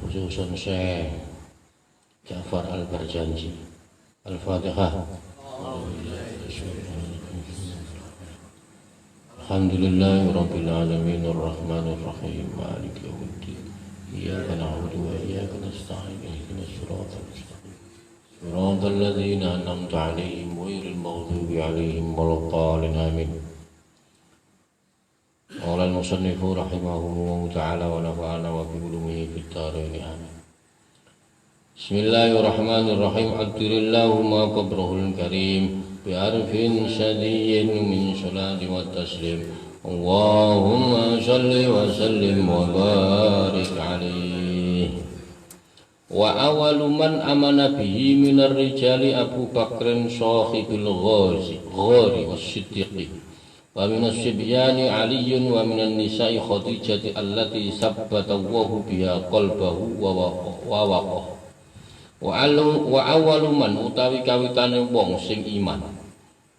khususan Syekh Ja'far Al-Barjanji. Al-Fatihah. Alhamdulillahi Rabbil Alamin Ar-Rahmanir Rahim Maliki Yawmiddin Iyyaka na'budu wa iyyaka nasta'in Ihdinas siratal mustaqim Siratal ladzina an'amta 'alaihim ghairil maghdubi 'alaihim waladdallin amin. Qala al-musannifu rahimahullahu ta'ala wa nafa'ana wa bi ulumihi fid dharain amin. Bismillahirrahmanirrahim. Alhamdulillahumma qabrahul karim bi arfin syadiyyin min salati wa taslim. Allahumma shalli wa sallim wa barik alaihi. Wa awalu man amana bihi minar rijali Abu Bakrin sahibul ghari was-siddiqi wa minas sibyani Aliyun wa minan nisa'i Khadijati allati sabbata Allahu biha qalbahu wa waqah. Wa awalu man utawi kawitane wong sing iman,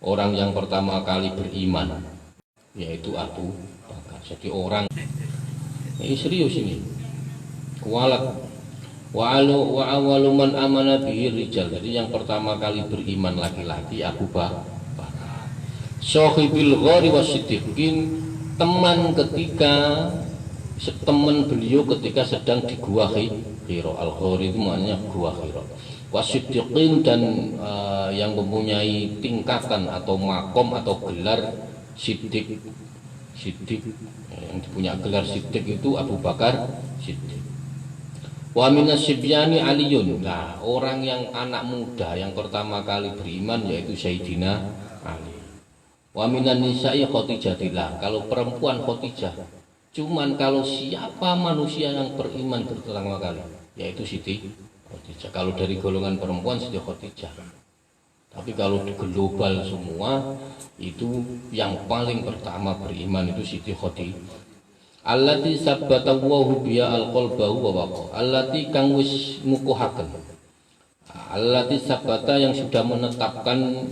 orang yang pertama kali beriman yaitu Abu Bakar. Jadi orang ini serius ini. Wa awalu man amana bihi rijal. Jadi yang pertama kali beriman laki-laki Abu Bakar. Sahibil ghari wasiddiqin, teman beliau ketika sedang di gua Hira. Al-Ghari itu maknanya gua Hira. Wasiddiqin, dan yang mempunyai tingkatan atau makom atau gelar siddiq, yang punya gelar siddiq itu Abu Bakar Siddiq. Wa minas sibyani Aliyun. Nah, orang yang anak muda yang pertama kali beriman yaitu Sayyidina Ali. Wa minan nisa'i Khadijatillah. Kalau perempuan Khadijah. Cuman kalau siapa manusia yang beriman pertama kali yaitu Siti Khadijah. Kalau dari golongan perempuan Siti Khadijah. Tapi kalau di global semua itu yang paling pertama beriman itu Siti Khadijah. Allati sabbata Allahu biya al-qalbahu wa waqa. Allati kang wis ngukuhaken. Allati sabbata yang sudah menetapkan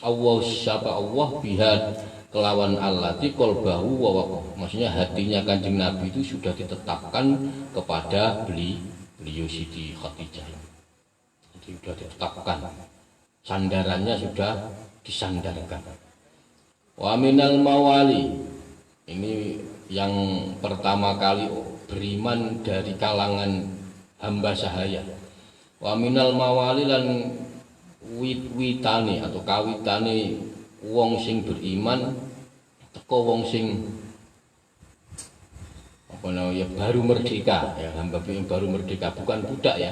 Allah biha kelawan allati qalbahu wa waqa. Maksudnya hatinya Kanjeng Nabi itu sudah ditetapkan kepada beliau Siti Khadijah. Jadi sudah ditetapkan. Sandarannya sudah disandarkan. Wa minal mawali. Ini yang pertama kali beriman dari kalangan hamba sahaya. Wa minal mawali lan witane atau kawitane wong sing beriman teko wong sing baru merdeka ya, hamba yang baru merdeka, bukan budak ya.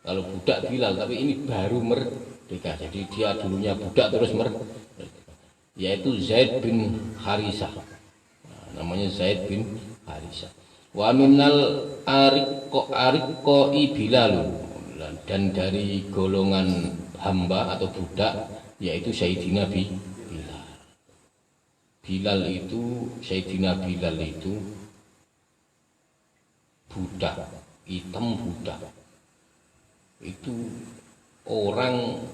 Kalau budak Bilal, tapi ini baru merdeka. Jadi dia dulunya budak terus merdeka, yaitu Zaid bin Harisah. Namanya Zaid bin Harisah. Wa minal ariqai Bilal, dan dari golongan hamba atau budak yaitu Sayyidina Bilal. Bilal itu Sayyidina Bilal itu budak, hitam budak. Itu orang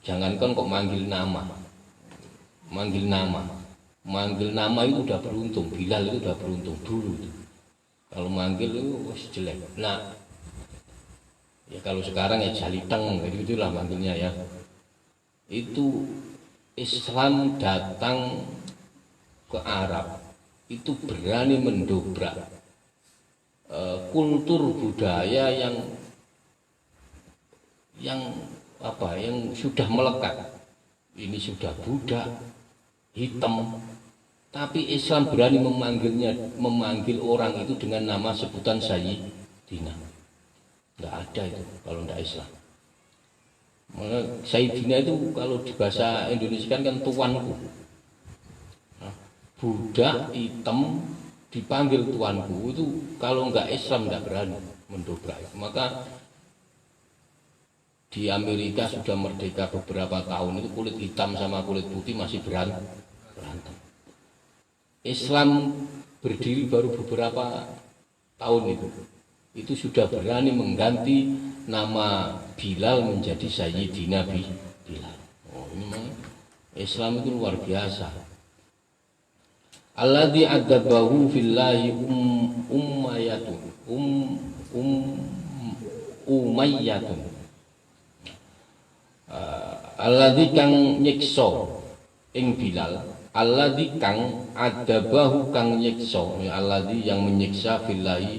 jangankan kok manggil nama. Manggil nama itu udah beruntung. Bilal itu udah beruntung dulu itu. Kalau manggil itu jelek. Nah, ya kalau sekarang ya jaliteng, gitu itulah manggilnya ya. Itu Islam datang ke Arab itu berani mendobrak kultur budaya yang sudah melekat. Ini sudah budak hitam, tapi Islam berani memanggil orang itu dengan nama sebutan Sayyidina. Nggak ada itu kalau tidak Islam. Sayyidina itu kalau di bahasa Indonesia kan tuanku. Nah, budak hitam dipanggil tuanku itu kalau nggak Islam nggak berani mendobrak. Maka di Amerika sudah merdeka beberapa tahun itu kulit hitam sama kulit putih masih berantem. Islam berdiri baru beberapa tahun itu sudah berani mengganti nama Bilal menjadi Sayyidina Bilal. Oh, ini memang Islam itu luar biasa. alladzi adabahu fillahi ummayatun umayyatun alladzi kang nyiksa ing Bilal, alladzi kang adabahu kang nyiksa, alladzi yang menyiksa fillahi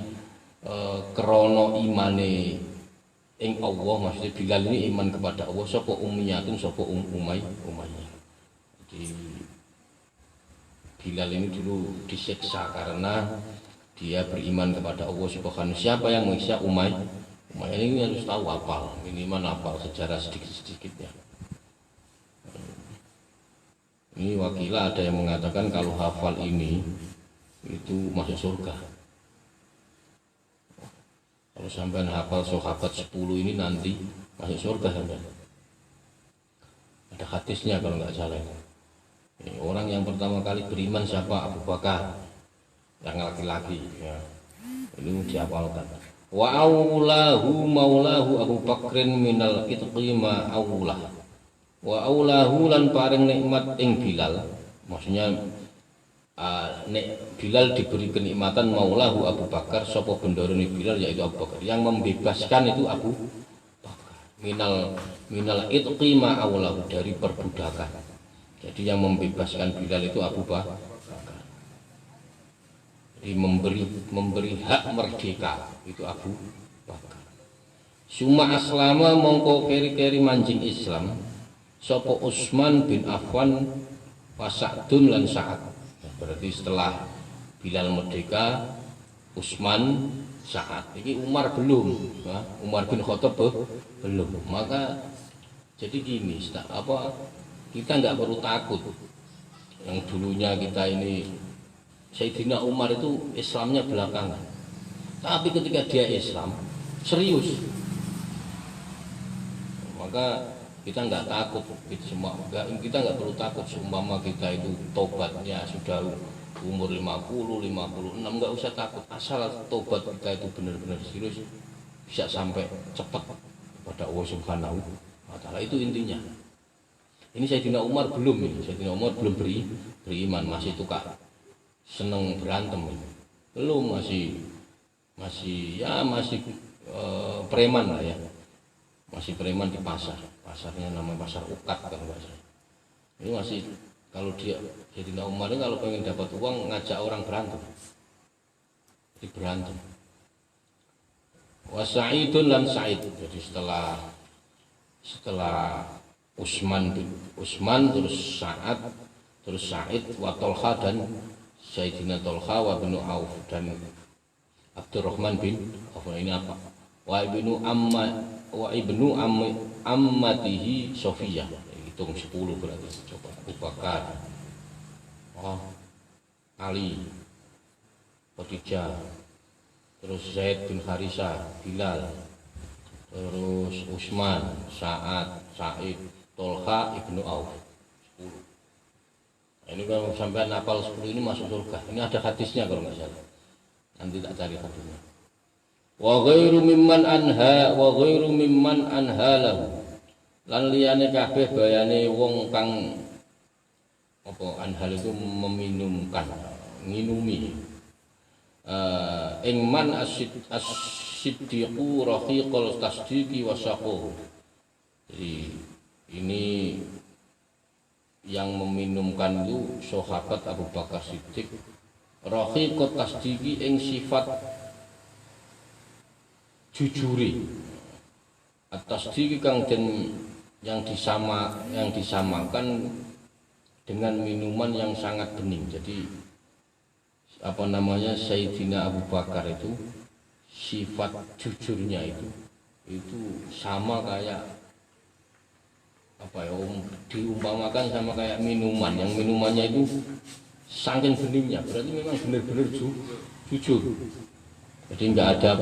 krana imane ing Allah. Maksudnya Bilal ini iman kepada Allah, sapa umayyatun sapa Umayyah. Jadi Bilal ini dulu disiksa karena dia beriman kepada Allah Subhanahu. Siapa yang menyiksa Umayyah ini harus tahu hafal, minimal hafal sejarah sedikit-sedikitnya. Ini wakilah ada yang mengatakan kalau hafal ini itu masuk surga. Kalau sampai hafal sahabat 10 ini nanti masuk surga sampai. Ada hadisnya kalau nggak salah. Ini orang yang pertama kali beriman siapa? Abu Bakar, yang laki-laki. Ya. Ini dihafalkan. Wa aulahu maulahu Abu Bakrin minal itqi ma aulah. Wa aulahu lan paring nikmat ing Bilal. Maksudnya Bilal diberi kenikmatan maulahu Abu Bakar, sapa bendorone Bilal yaitu Abu Bakar. Yang membebaskan itu Abu Bakar. Minal itqi ma aulahu, dari perbudakan. Jadi yang membebaskan Bilal itu Abu Bakar. Jadi memberi hak merdeka itu Abu Bakar. Suma aslama mongko keri-keri manjing Islam sapa Utsman bin Affan wa Sa'dun lan Sa'ad. Berarti setelah Bilal merdeka, Utsman, Sa'ad. Ini Umar belum, ya. Umar bin Khattab belum. Maka jadi gini, kita nggak perlu takut. Yang dulunya kita ini Sayyidina Umar itu Islamnya belakangan. Tapi ketika dia Islam serius, maka kita nggak takut, kita nggak perlu takut. Seumpama kita itu tobatnya sudah umur 50, 56, nggak usah takut. Asal tobat kita itu benar-benar serius, bisa sampai cepat pada Allah Subhanahu wa Ta'ala. Itu intinya. Ini Sayyidina Umar belum, Sayyidina Umar belum beriman, masih tukar seneng berantem ini. Belum, masih preman lah ya. Masih preman di pasarnya namanya pasar Ukat kan bahasa. Ini masih, kalau dia Sayyidina Umar ini kalau pengen dapat uang ngajak orang berantem. Jadi berantem. Wa Sa'idun lan Sa'id. Jadi setelah Utsman terus Sa'ad terus Sa'id wa Tolha dan Sayyidina Tolha wa bin Auf dan Abdurrahman bin Auf. Ini apa? Wa ibnu ammatihi Sofiyah. Hitung 10 berarti. Coba Abu Bakar, Ali, Khadijah, terus Zaid bin Harisah, Bilal, terus Utsman, Sa'ad, Sa'id, Tolha, ibnu Auf. 10. Nah, ini kalau sampai hafal 10 ini masuk surga. Ini ada hadisnya kalau nggak salah. Nanti tak cari hadisnya. Wa ghairu mimman anha lahu. Lan liyane kabeh bayane wong kang apa anhal itu meminumkan, nginumi. Ing man as-siddiqu rahiqul tasdiqi wasaqu. Jadi ini yang meminumkan itu sahabat Abu Bakar Siddiq, rahiqut tasdiqi ing sifat jujuri. At-tasdiqi kang yang disamakan dengan minuman yang sangat bening. Jadi Sayyidina Abu Bakar itu sifat jujurnya itu sama kayak diumpamakan sama kayak minuman, yang minumannya itu saking beningnya, berarti memang benar-benar jujur. Jadi nggak ada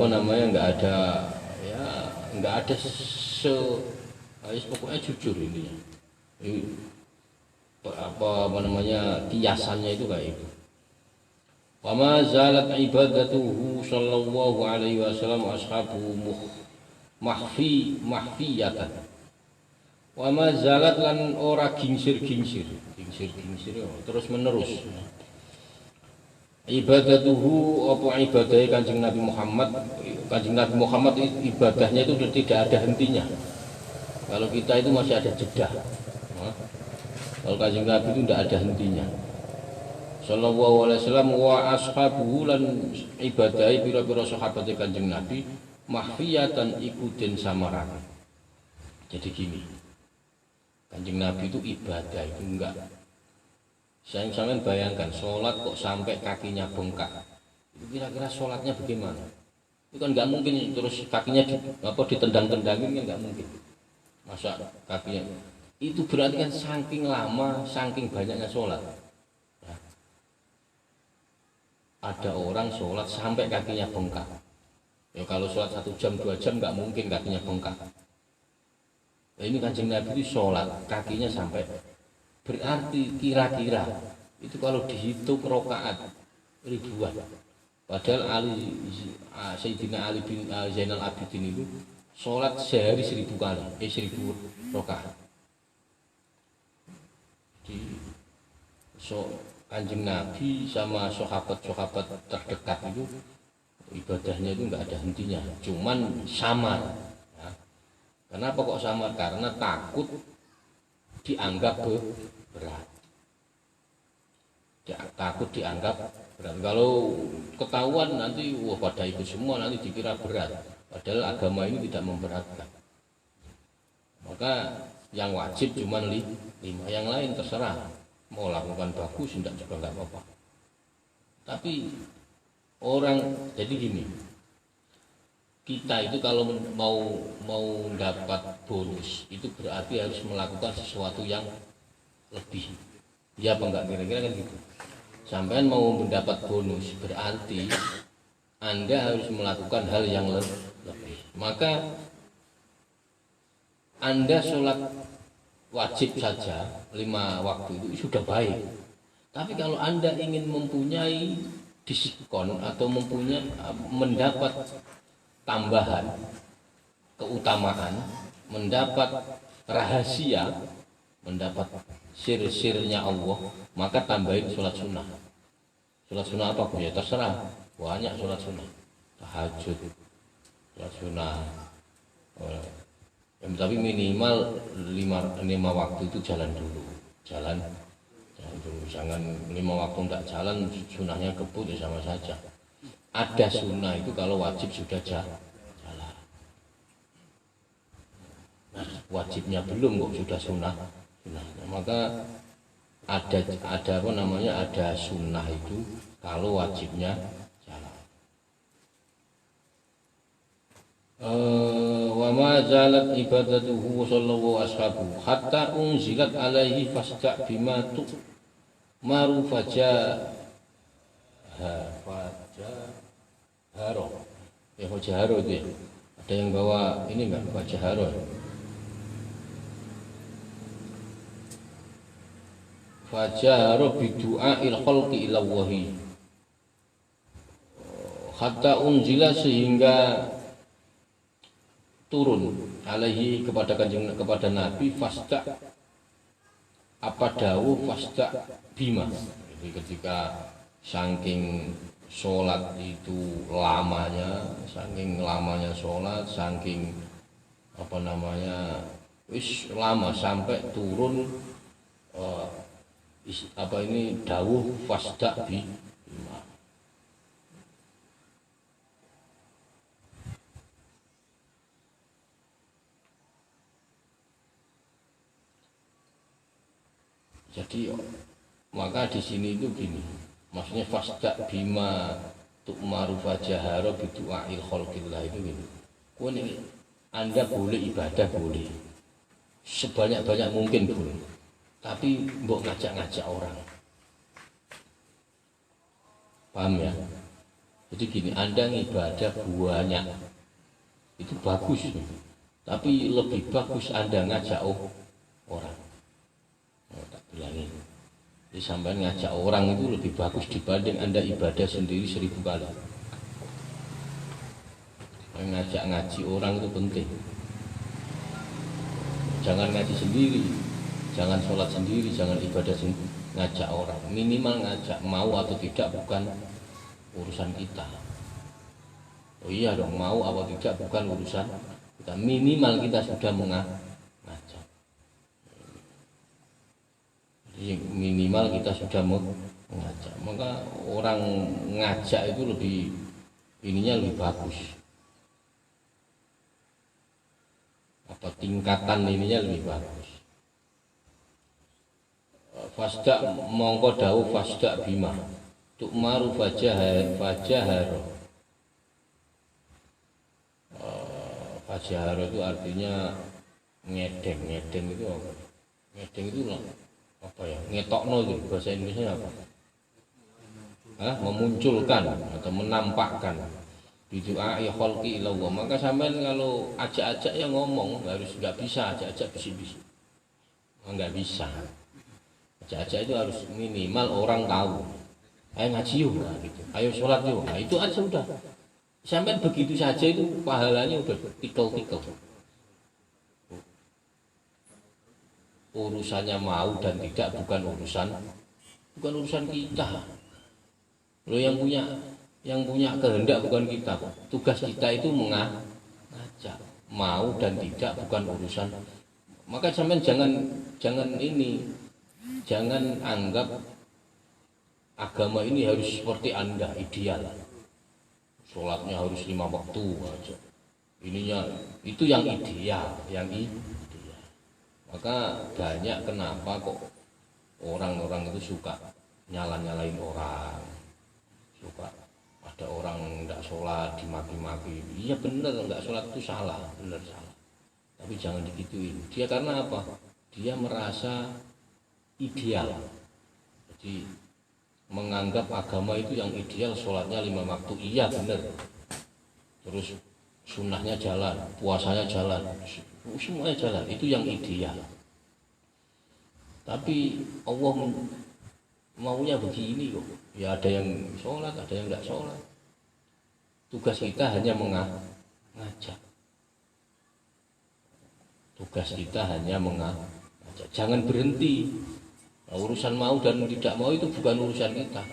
pokoknya jujur intinya. Kiasannya itu kayak itu. Wa ma zalat ibadatuhu sallallahu alaihi wasallam ashabuhu mahfiyatan. Wa ma zalat lan ora gingsir terus menerus. Ibadatuhu apa ibadah Kanjeng Nabi Muhammad. Kanjeng Nabi Muhammad ibadahnya itu tidak ada hentinya. Kalau kita itu masih ada jeda. Kalau Kanjeng Nabi itu tidak ada hentinya. Sallallahu alaihi wasallam wa ashabuhu lan ibadahi pira-pira sahabat Kanjeng Nabi mahfiyatan ikutin samaran. Jadi gini, Kanjeng Nabi itu ibadah itu enggak. Saya bayangkan sholat kok sampai kakinya bengkak. Itu kira-kira sholatnya bagaimana? Itu kan nggak mungkin terus kakinya ditendang-tendangin kan nggak mungkin. Masa kakinya itu berarti kan saking lama, saking banyaknya sholat. Ada orang sholat sampai kakinya bengkak. Ya kalau sholat 1 jam 2 jam nggak mungkin kakinya bengkak. Nah, ini Kanjeng Nabi itu sholat kakinya sampai, berarti kira-kira itu kalau dihitung rokaat ribuan. Padahal Sayyidina Ali bin Zainal Abidin itu sholat sehari 1000 kali, 1000 rokaat. Kanjeng Nabi sama sahabat-sahabat terdekat itu ibadahnya itu nggak ada hentinya, cuman samar. Ya. Kenapa kok samar? Karena takut dianggap berat. Takut dianggap berat. Kalau ketahuan nanti pada ikut semua nanti dikira berat. Padahal agama ini tidak memberatkan. Maka yang wajib cuman 5, yang lain terserah. Mau lakukan bagus tidak juga nggak apa-apa. Tapi orang jadi gini, kita itu kalau mau dapat bonus itu berarti harus melakukan sesuatu yang lebih. Ya apa enggak, kira-kira kan gitu. Sampai mau mendapat bonus berarti Anda harus melakukan hal yang lebih. Maka Anda sholat wajib saja 5 waktu itu sudah baik. Tapi kalau Anda ingin mempunyai diskon atau mendapat tambahan keutamaan, mendapat rahasia, mendapat sir-sirnya Allah, maka tambahin sholat sunnah. Sholat sunnah apa pun ya terserah, banyak sholat sunnah, tahajud, sholat sunnah. Tapi minimal 5 waktu itu jalan dulu, jalan dulu. Jangan 5 waktu tidak jalan, sunnahnya kebut ya sama saja. Ada sunnah itu kalau wajib sudah jalan. Nah, wajibnya belum kok sudah sunnah. Maka ada apa namanya, ada sunnah itu kalau wajibnya jalan. Wa ma zalat ibadatuhu sallallahu ashabu hatta unzilat alaihi fasta' bima tu maru fajaharo ya fajaharo itu ya. Ada yang bawa ini enggak fajaharo ya? Fajaharo bidu'ail khalqi ila wahi hatta unzila sehingga turun alaihi kepada Nabi fasta apa dawuh fasta bima. Jadi ketika saking sholat itu lamanya, saking lamanya sholat, saking apa namanya wis lama sampai turun dawuh fasta bima. Jadi maka di sini itu gini, maksudnya fasta bima tu'maru fajaharo bidu'ail khalqillah itu gini. Anda boleh ibadah boleh, sebanyak-banyak mungkin boleh, tapi mbok ngajak-ngajak orang. Paham ya? Jadi gini, Anda ibadah banyak itu bagus, tapi lebih bagus Anda ngajak orang. Tak bilangin, jadi sampai ngajak orang itu lebih bagus dibanding Anda ibadah sendiri 1000 kali. Ngajak ngaji orang itu penting. Jangan ngaji sendiri, jangan sholat sendiri, jangan ibadah sendiri. ngajak orang, minimal ngajak, mau atau tidak bukan urusan kita. Oh iya dong, mau atau tidak bukan urusan kita, minimal kita sudah mengajak. Jadi minimal kita sudah mengajak. Maka orang ngajak itu lebih ininya lebih bagus. Apa tingkatan ininya lebih bagus. Fasda mongko dawuh fasda bima tukmaru fajaharo. Fajaharo itu artinya ngedeng. Ngedeng itu apa? Ngedeng itu apa ya? Ngetokno itu bahasa Indonesia apa? Memunculkan atau menampakkan. Bidu'a ya khalqi ilallah. Maka sampean kalau ajak-ajak yang ngomong nggak bisa ajak-ajak bisik-bisik. Nggak bisa. Ajak-ajak itu harus minimal orang tahu. Ayo ngaji yuk, nah, gitu. Ayo sholat yuk. Nah, itu aja udah. Sampai begitu saja itu pahalanya udah tikel-tikel. Urusannya mau dan tidak bukan urusan kita. Lo yang punya kehendak bukan kita. Tugas kita itu mengajak. Mau dan tidak bukan urusan. Maka sampai jangan anggap agama ini harus seperti Anda, ideal. Sholatnya harus 5 waktu aja. Ininya itu yang ideal. Maka banyak kenapa kok orang-orang itu suka nyalain orang. Suka ada orang tidak sholat dimaki-maki. Iya benar, nggak sholat itu salah, benar salah. Tapi jangan digituin. Dia karena apa? Dia merasa ideal. Jadi menganggap agama itu yang ideal, sholatnya 5 waktu, iya benar. Terus sunnahnya jalan, puasanya jalan, semuanya jalan, itu yang ideal. Tapi Allah maunya begini kok. Ya ada yang sholat, ada yang tidak sholat. Tugas kita hanya mengajak. Tugas kita hanya mengajak. Jangan berhenti. Nah, urusan mau dan tidak mau itu bukan urusan kita.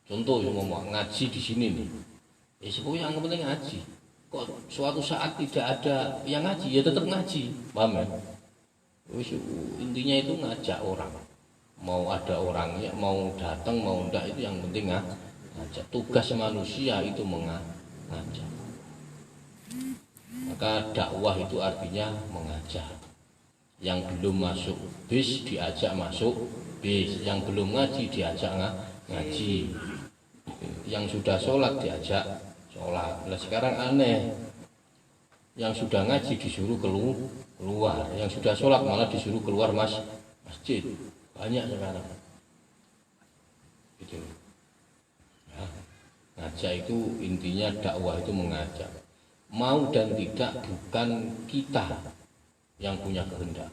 Contoh yang mau ngaji di sini nih, ya sebenarnya yang penting ngaji. Kok suatu saat tidak ada yang ngaji, ya tetap ngaji, paham ya? Intinya itu ngajak orang. Mau ada orangnya, mau datang, mau enggak, itu yang penting ngajak. Tugas manusia itu mengajak. Maka dakwah itu artinya mengajak. Yang belum masuk bis diajak masuk bis, yang belum ngaji diajak ngaji, yang sudah sholat diajak sholat. Nah sekarang aneh, yang sudah ngaji disuruh keluar, yang sudah sholat malah disuruh keluar masjid. Banyak sekarang gitu. Nah, ngajak itu intinya dakwah itu mengajak. Mau dan tidak bukan kita yang punya kehendak.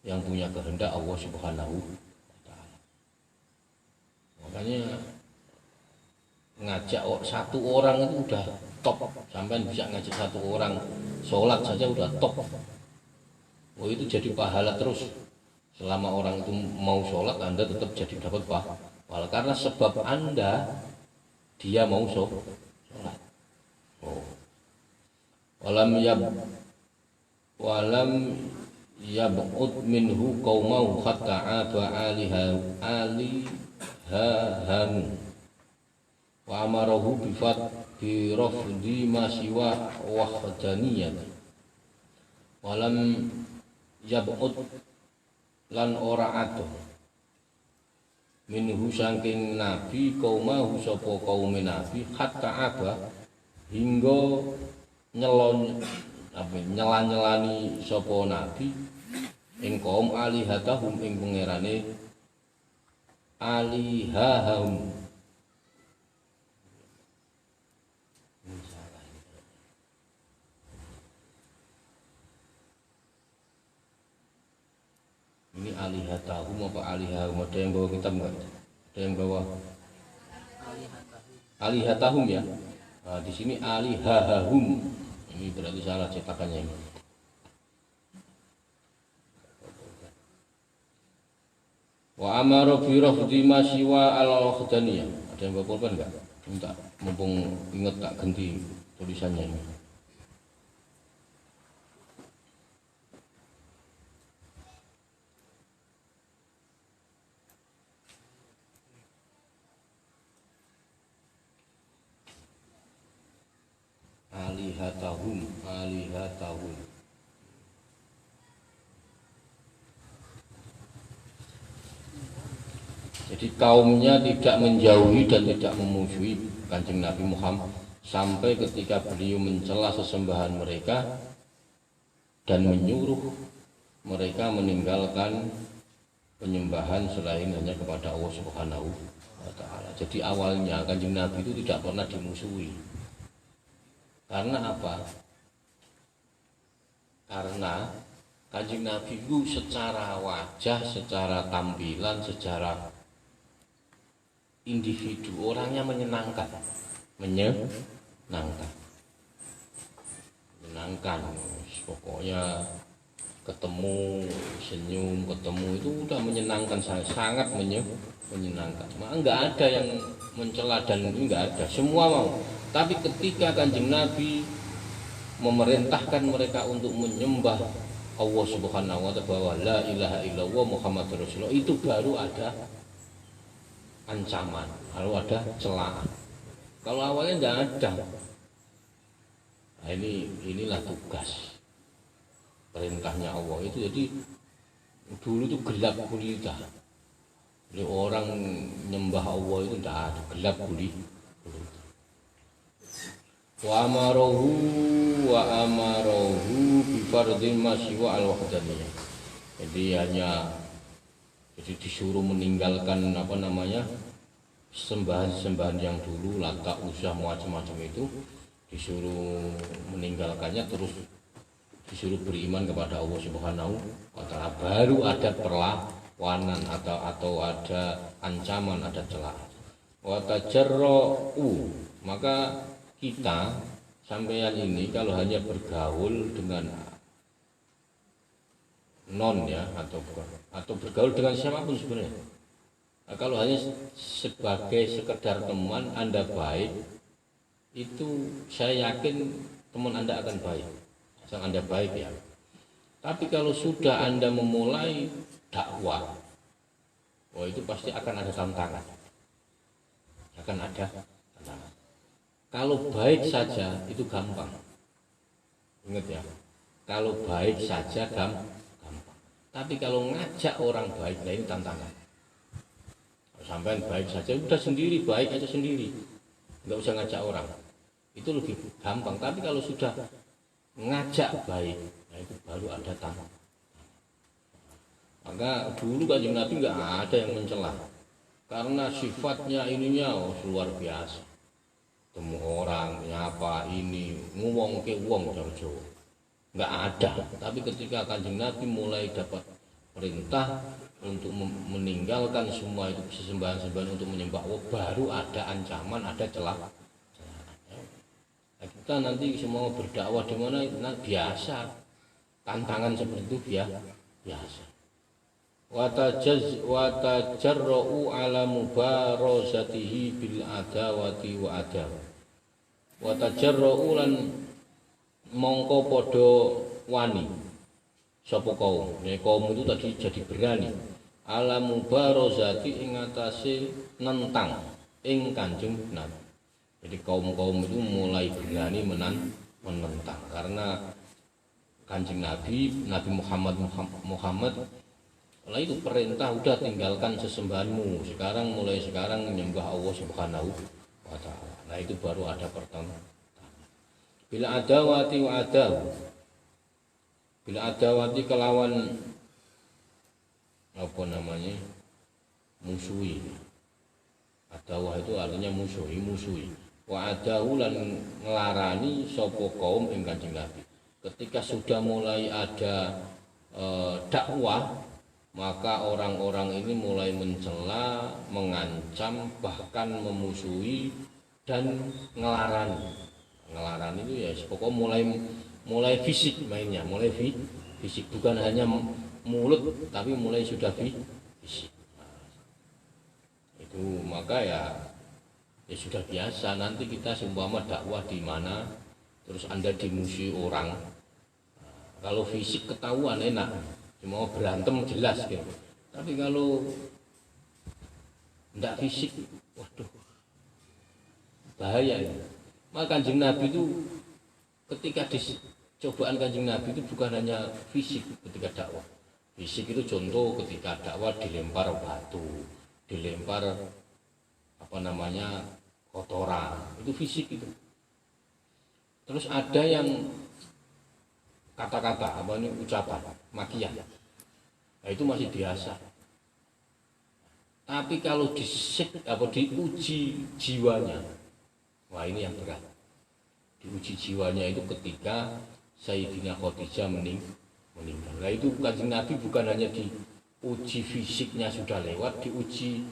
Yang punya kehendak Allah Subhanahu wa ta'ala. Makanya ngajak satu orang itu udah top. Sampai bisa ngajak satu orang sholat saja udah top. Oh itu jadi pahala terus. Selama orang itu mau sholat, Anda tetap jadi dapat pahala. Karena sebab Anda, dia mau sholat. Oh. Walam yab'ud minhu qaumau hatta aba alihaham wa amarahu bi rafdi ma siwa wahdaniyat. Walam yab'ud lan ora adoh minhu saking nabi qaumau sapa kaum nabi hatta aba hingga nyelani sapa nabi ing kaum alihatahum ing pangerane alihahum. Ini alihatahum apa alihahum? Ada yang bawa kitab enggak? Ada yang bawa alihatahum ya? Nah, di sini alihahum. Ini berarti salah cetakannya ini. Wa amara bi rafdi ma siwa al-khadaniyah. Ada yang bawa pulpen enggak? Minta mumpung ingat tak ganti tulisannya ini. Alihatahum. Jadi kaumnya tidak menjauhi dan tidak memusuhi Kanjeng Nabi Muhammad sampai ketika beliau mencela sesembahan mereka dan menyuruh mereka meninggalkan penyembahan selain hanya kepada Allah Subhanahu wa taala. Jadi awalnya Kanjeng Nabi itu tidak pernah dimusuhi. Karena apa? Karena Kanjeng Nabi itu secara wajah, secara tampilan, secara individu orangnya menyenangkan, pokoknya ketemu senyum, ketemu itu udah menyenangkan, sangat menyenangkan. Enggak ada yang mencela dan enggak ada, semua mau. Tapi ketika Kanjeng Nabi memerintahkan mereka untuk menyembah Allah Subhanahu wa ta'ala, bahwa la ilaha illallah Muhammadur Rasulullah, itu baru ada ancaman, lalu ada celaan. Kalau awalnya tidak ada. Nah, inilah tugas perintahnya Allah itu. Jadi dulu itu gelap gulita. Jadi orang nyembah Allah itu tidak ada, gelap gulita. Wa amarohu bi fardhin masyiwa al-wahdaniyah. Jadi disuruh meninggalkan sembahan-sembahan yang dulu, Lata, Uzza, macam-macam itu disuruh meninggalkannya, terus disuruh beriman kepada Allah Subhanahu wa ta'ala. Baru ada perlawanan atau ada ancaman, ada celaan. Wa tajarra'u, maka kita sampeyan ini kalau hanya bergaul dengan non ya atau bergaul dengan siapapun sebenarnya. Nah, kalau hanya sebagai sekedar teman Anda baik, itu saya yakin teman Anda akan baik, asal Anda baik ya. Tapi kalau sudah Anda memulai dakwah, itu pasti akan ada tantangan. Kalau baik saja itu gampang. Ingat ya, kalau baik saja gampang. Tapi kalau ngajak orang baik, nah ini tantangan. Sampai baik saja, udah sendiri, baik aja sendiri, nggak usah ngajak orang, itu lebih gampang. Tapi kalau sudah ngajak baik, nah itu baru ada tantangan. Maka dulu Kanjeng Nabi nggak ada yang mencela, karena sifatnya ininya luar biasa. Temu orang, nyapa ini, ngomong ke uang Jawa, nggak ada. Tapi ketika Kanjeng Nabi mulai dapat perintah untuk meninggalkan semua itu sesembahan-sembahan untuk menyembah Allah, baru ada ancaman, ada celah. Nah, kita nanti semua berdakwah di mana biasa, tantangan seperti itu biasa. Watajarra'u ala mubarazatihi bil adawati wa adaw. Watajarra'u lan mongko podo wani sapa kaum. Kaum itu tadi jadi berani ala mubarazati ing atase nentang ing Kanjeng Nabi. Jadi kaum-kaum itu mulai berani menentang karena Kanjeng Nabi Muhammad itu perintah, udah tinggalkan sesembahanmu. Mulai sekarang menyembah Allah Subhanahu wa ta'ala. Nah itu baru ada pertama. Bila adawati wa adaw, bila adawati kelawan musuhi. Adawah itu artinya musuhi. Wa adahu lan ngelarani sapa kaum ing Kanjeng Nabi. Ketika sudah mulai ada dakwah, maka orang-orang ini mulai mencela, mengancam, bahkan memusuhi dan ngelarani. Ngelarani itu ya pokoknya mulai fisik mainnya, mulai fisik, bukan hanya mulut tapi mulai sudah fisik. maka ya sudah biasa. Nanti kita seumpama dakwah di mana terus Anda dimusuhi orang, kalau fisik ketahuan enak, cuma berantem jelas gitu. Tapi kalau tidak fisik, waduh, bahaya ya. Maka Kanjeng Nabi itu ketika cobaan Kanjeng Nabi itu bukan hanya fisik ketika dakwah. Fisik itu contoh ketika dakwah dilempar batu, dilempar kotoran, itu fisik itu. Terus ada yang kata-kata ucapan makian, nah itu masih biasa. Tapi kalau diuji jiwanya, wah ini yang berat. Diuji jiwanya itu ketika Sayyidina Khadijah meninggal. Nah itu Kanjeng Nabi bukan hanya diuji fisiknya sudah lewat, diuji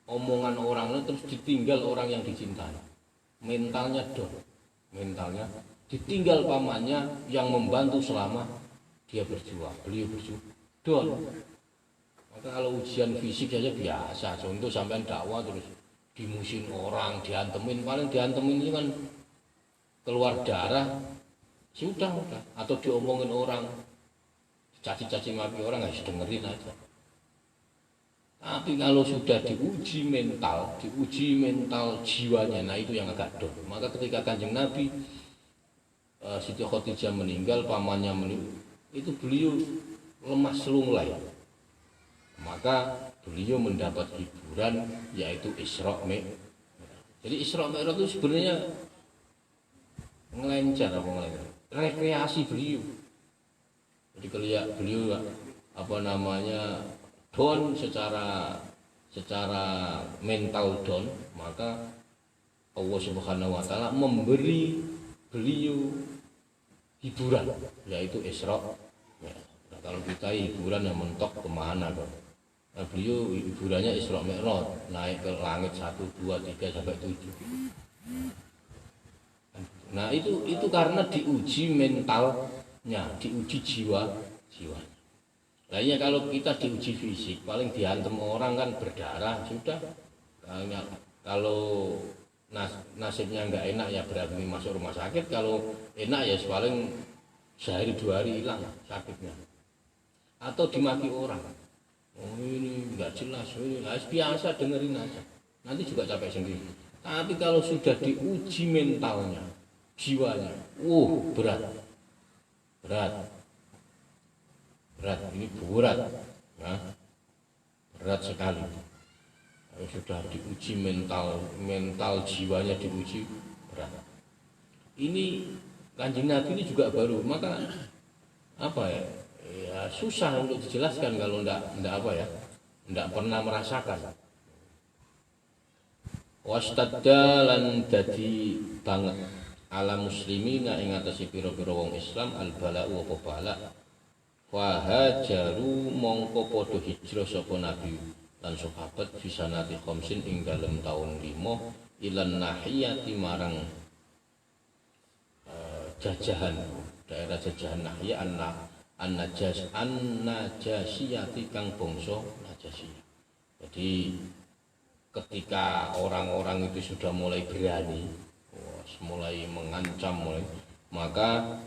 omongan orang terus ditinggal orang yang dicintai. Mentalnya down, mentalnya ditinggal pamannya yang membantu selama dia berjuang, beliau berjuang down. Maka kalau ujian fisik saja biasa, contoh sampai dakwah terus dimusuhin orang, diantemin, paling diantemin ini kan keluar darah, sudah, atau diomongin orang, caci-caci maki orang, nggak dengerin aja. Tapi kalau sudah diuji mental jiwanya, nah itu yang agak down. Maka ketika Kanjeng Nabi Siti Khadijah meninggal, pamannya meninggal, itu beliau lemas lunglai. Maka beliau mendapat hiburan yaitu Isra Mi'raj. Jadi Isra Mi'raj itu sebenarnya rekreasi beliau. Jadi kalau beliau down secara mental down, maka Allah Subhanahu wa taala memberi beliau hiburan yaitu Isra. Nah, kalau kita hiburan yang mentok kemana dong? Nah, beliau hiburannya Isra Mi'raj, naik ke langit 1, 2, 3 sampai 7. Nah itu karena diuji mentalnya, diuji jiwanya. Lainnya kalau kita diuji fisik, paling diantem orang kan berdarah sudah. Kalau nasibnya nggak enak ya berarti masuk rumah sakit. Kalau enak ya paling sehari 2 hari hilang sakitnya. Atau dimaki orang. Oh ini nggak jelas, ini biasa dengerin aja. Nanti juga capek sendiri. Tapi kalau sudah diuji mentalnya, jiwanya, berat, ini berat, nah, berat sekali. Kalau sudah diuji mental jiwanya diuji berat. Ini Kanjeng Nabi ini juga baru, maka ya susah untuk dijelaskan kalau ndak pernah merasakan. Wastadda lan dadi banget ala muslimina ing atase pira-pira wong Islam al bala'u apa bala. Wa hajaru mongko padha hijrah sapa nabi lan sahabat fisanati khamsin ing dalem taun 5 ilan nahiyati marang jajahan daerah jajahan Nahya an-Najasiyati kang bangsa Najasiyah. Jadi ketika orang-orang itu sudah mulai berani, mulai mengancam, maka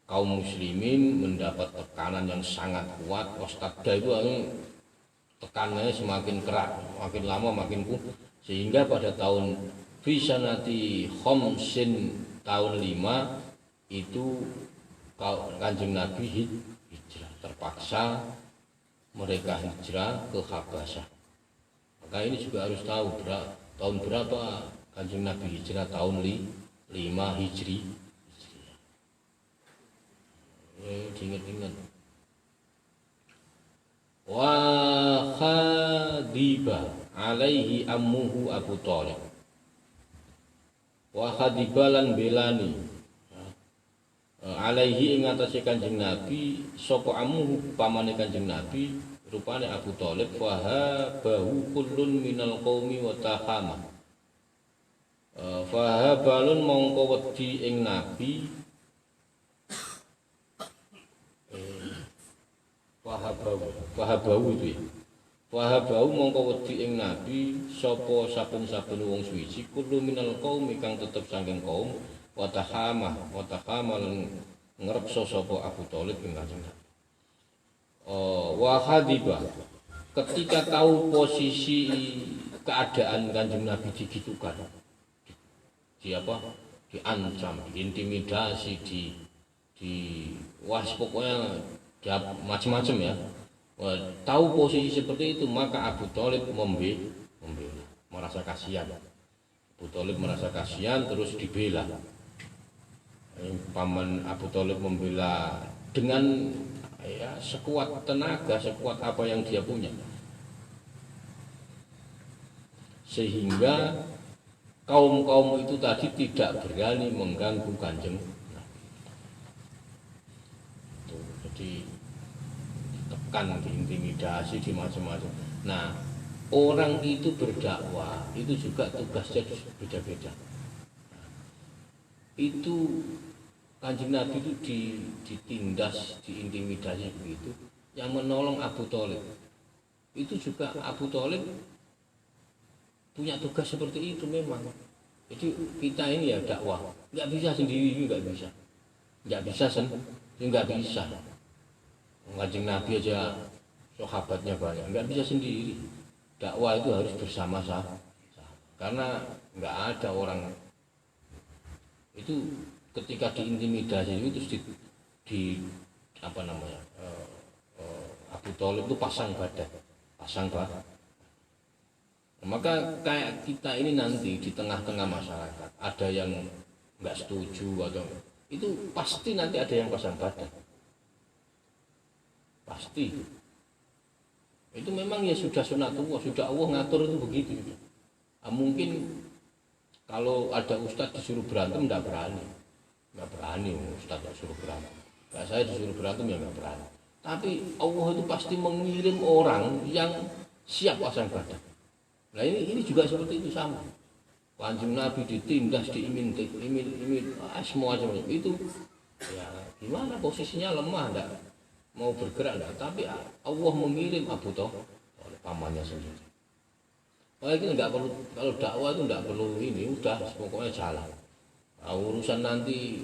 kaum muslimin mendapat tekanan yang sangat kuat. Wastadda itu tekanannya semakin keras, makin lama makin kuat, sehingga pada tahun Fisanati Khamsin tahun 5 itu Kanjeng Nabi hijrah, terpaksa mereka hijrah ke Habasyah. Maka ini juga harus tahu tahun berapa Kanjeng Nabi hijrah, tahun 5 Hijri. Diingat-ingat. Wa khadiba alaihi ammuhu Abu Thalib. Wa khadibalan belani alaihi ing atase Kanjeng Nabi sapa ammuhu pamane Kanjeng Nabi rupane Abu Thalib wa bahu kullun minal qaumi wa tahama. Fa balun mongko wedi ing Nabi Wahabawu itu ya. Wahabau mongko wedi ing nabi sapa saben-saben wong suci kulo minal qaum kang tetep saking kaum wa tahama lan ngrekso sapa Abu Thalib ing Kanjeng Nabi. Wa hadiba ketika tahu posisi keadaan Kanjeng Nabi digitukan, diancam, diintimidasi, wah pokoknya macam-macam ya. Tahu posisi seperti itu, maka Abu Thalib membela, merasa kasihan. Abu Thalib merasa kasihan terus dibela. Paman Abu Thalib membela dengan ya sekuat tenaga, sekuat apa yang dia punya, sehingga kaum itu tadi tidak berani mengganggu Kanjeng Nabi. Jadi ditekan, diintimidasi, di macam-macam. Nah, orang itu berdakwah itu juga tugasnya beda-beda. Itu Kanjeng Nabi itu ditindas, diintimidasi begitu. Yang menolong Abu Thalib itu juga Abu Thalib punya tugas seperti itu memang. Jadi kita ini ya dakwah, nggak bisa sendiri, nggak bisa Kanjeng Nabi aja sahabatnya banyak, nggak bisa sendiri. Dakwah itu harus bersama-sama, karena nggak ada orang itu ketika diintimidasi itu Abu Thalib itu pasang badan. Maka kayak kita ini nanti di tengah-tengah masyarakat ada yang nggak setuju atau itu pasti nanti ada yang pasang badan. Pasti. Itu memang ya sudah sunatullah, sudah Allah ngatur itu begitu. Mungkin kalau ada ustadz disuruh berantem nggak berani ustadz disuruh berantem. Nggak, saya disuruh berantem ya nggak berani. Tapi Allah itu pasti mengirim orang yang siap pasang badan. Nah ini juga seperti itu sama. Kanjeng Nabi ditindas, diimit, semua macam itu. Ya gimana posisinya lemah, enggak mau bergerak enggak. Tapi Allah mengirim Abu Thalib oleh pamannya sendiri. Makanya enggak perlu, kalau dakwah itu enggak perlu ini, udah pokoknya jalan. Nah, urusan nanti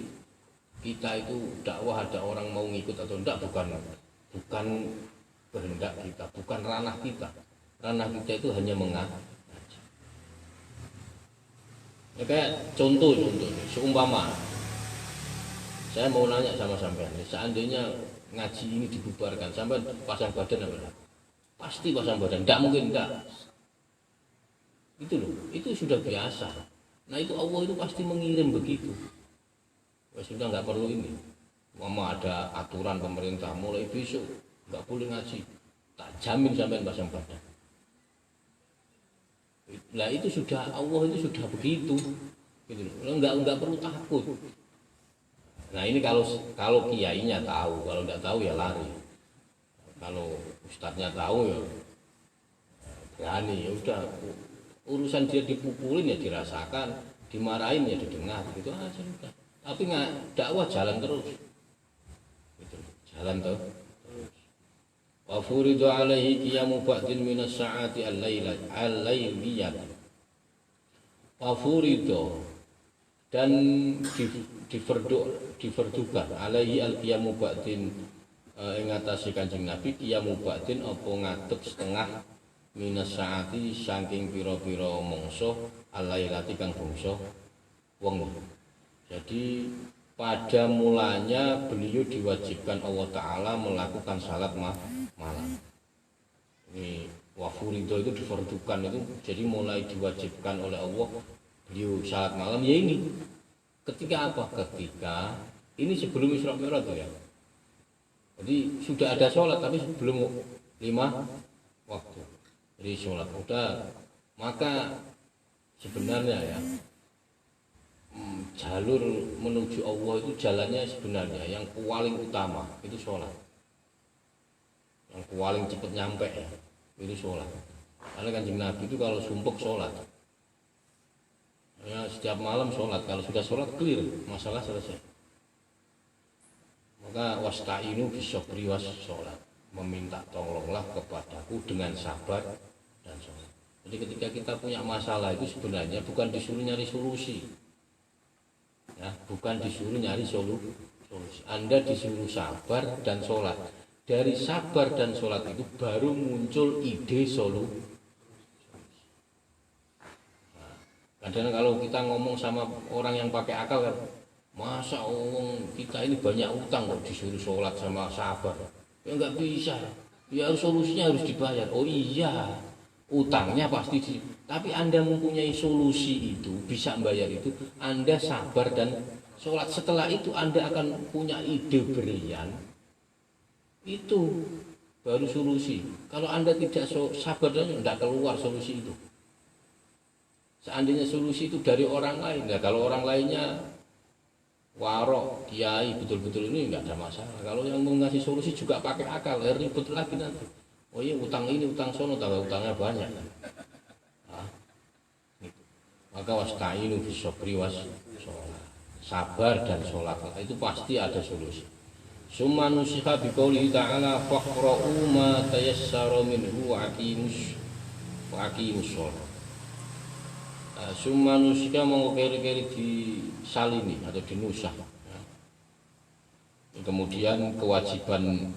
kita itu dakwah ada orang mau ngikut atau enggak bukan kehendak kita, bukan ranah kita. Ranah kita itu hanya mengajar. Ya kayak contoh seumpama saya mau nanya sama sampean, seandainya ngaji ini dibubarkan, sampean pasang badan apa? Pasti pasang badan, enggak mungkin enggak. Itu loh, itu sudah biasa. Nah itu Allah itu pasti mengirim begitu. Ya sudah enggak perlu ini. Mama ada aturan pemerintah mulai besok enggak boleh ngaji. Tak jamin sampean pasang badan. Nah itu sudah Allah itu sudah begitu, gitu loh. Enggak perlu takut. Nah ini kalau kiainya tahu, kalau enggak tahu ya lari. Kalau ustadznya tahu ya berani, ya udah urusan dia dipukulin ya dirasakan, dimarahin ya didengar, gitu aja udah. Tapi nggak dakwah jalan terus, gitu, jalan terus. Wa furidu alaihi qiyamu ba'din minas sa'ati al-lailiyah. Wa furidu dan diverdukan alaihi al-qiyamu ba'din ing atase Kanjeng Nabi qiyamu ba'din apa ngadeg setengah minas sa'ati saking pira-pira mangsa al-lailati kang bangsa wengi. Jadi pada mulanya beliau diwajibkan Allah Ta'ala melakukan salat malam. Ini wafurido itu difardukan itu, jadi mulai diwajibkan oleh Allah beliau salat malam ya ini. Ketika apa? Ketika ini sebelum Isra Mi'raj ya. Jadi sudah ada sholat tapi sebelum 5 waktu. Jadi sholat udah, maka sebenarnya ya jalur menuju Allah itu jalannya sebenarnya yang paling utama itu sholat, yang paling cepat nyampe ya itu sholat. Karena Kanjeng Nabi itu kalau sumpek sholat ya, setiap malam sholat, kalau sudah sholat clear, masalah selesai. Maka wasta'inu bis sabri was sholat, meminta tolonglah kepadaku dengan sabar dan sholat. Jadi ketika kita punya masalah itu sebenarnya bukan disuruh nyari solusi, ya, bukan disuruh nyari solusi. Anda disuruh sabar dan sholat. Dari sabar dan sholat itu baru muncul ide solusi. Nah, kadang kalau kita ngomong sama orang yang pakai akal kan, masa kita ini banyak utang kok disuruh sholat sama sabar? Ya nggak bisa. Ya solusinya harus dibayar. Oh iya. Utangnya pasti tapi Anda mempunyai solusi itu, bisa membayar itu, Anda sabar dan sholat. Setelah itu Anda akan punya ide brilian, itu baru solusi. Kalau Anda tidak sabar dan tidak keluar solusi itu. Seandainya solusi itu dari orang lain, nah kalau orang lainnya warok, kiai, betul-betul ini nggak ada masalah. Kalau yang mengasih solusi juga pakai akal, ribet lagi nanti. Oh iya, utang ini, utang sono, utangnya banyak. Nah, gitu. Maka wasta'inu bisobri was sholat. Sabar dan sholat, itu pasti ada solusi. Summa nusiha biqaulihi ta'ala faqra'u ma tayassara minhu wa aqimus sholat. Summa nusiha mau keri-keri disalini atau dinusah. Kemudian kewajiban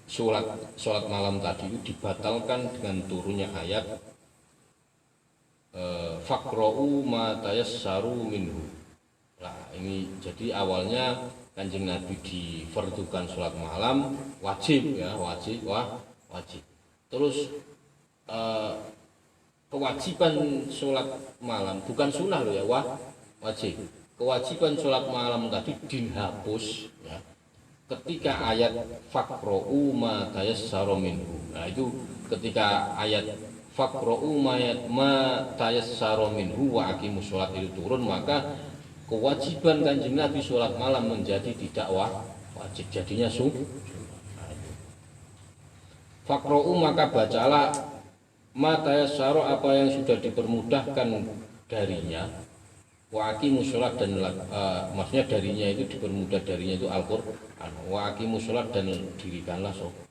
sholat malam tadi itu dibatalkan dengan turunnya ayat faqra'u ma tayassaru minhu. Nah, ini jadi awalnya Kanjeng Nabi difardukan sholat malam wajib ya, wajib. Terus kewajiban sholat malam bukan sunnah loh ya, wajib. Kewajiban sholat malam tadi dihapus ya, ketika ayat faqra'u ma tayassara minhu. Nah itu ketika ayat faqra'u ma tayassara minhu wa aqimus sholat itu turun, maka kewajiban Kanjeng Nabi sholat malam menjadi tidak wajib, jadinya sunnah. Faqra'u maka bacalah ma tayassara apa yang sudah dipermudahkan darinya, wa aqimus sholat dan maksudnya darinya itu dipermudah darinya itu Al-Qur'an. Wa aqimus sholat dan dirikanlah sholat.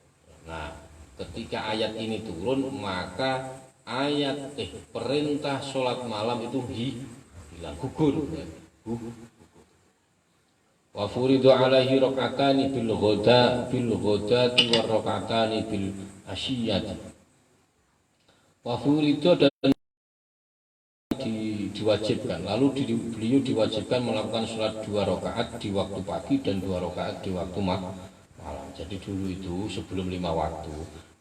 Nah, ketika ayat ini turun maka ayat perintah sholat malam itu hilang, gugur. Wa furidu alaihi rak'atani bil ghadati wa rak'atani bil asyiyati. Wa furidu dan diwajibkan, lalu beliau diwajibkan melakukan sholat 2 rakaat di waktu pagi dan 2 rakaat di waktu malam. Jadi dulu itu sebelum 5 waktu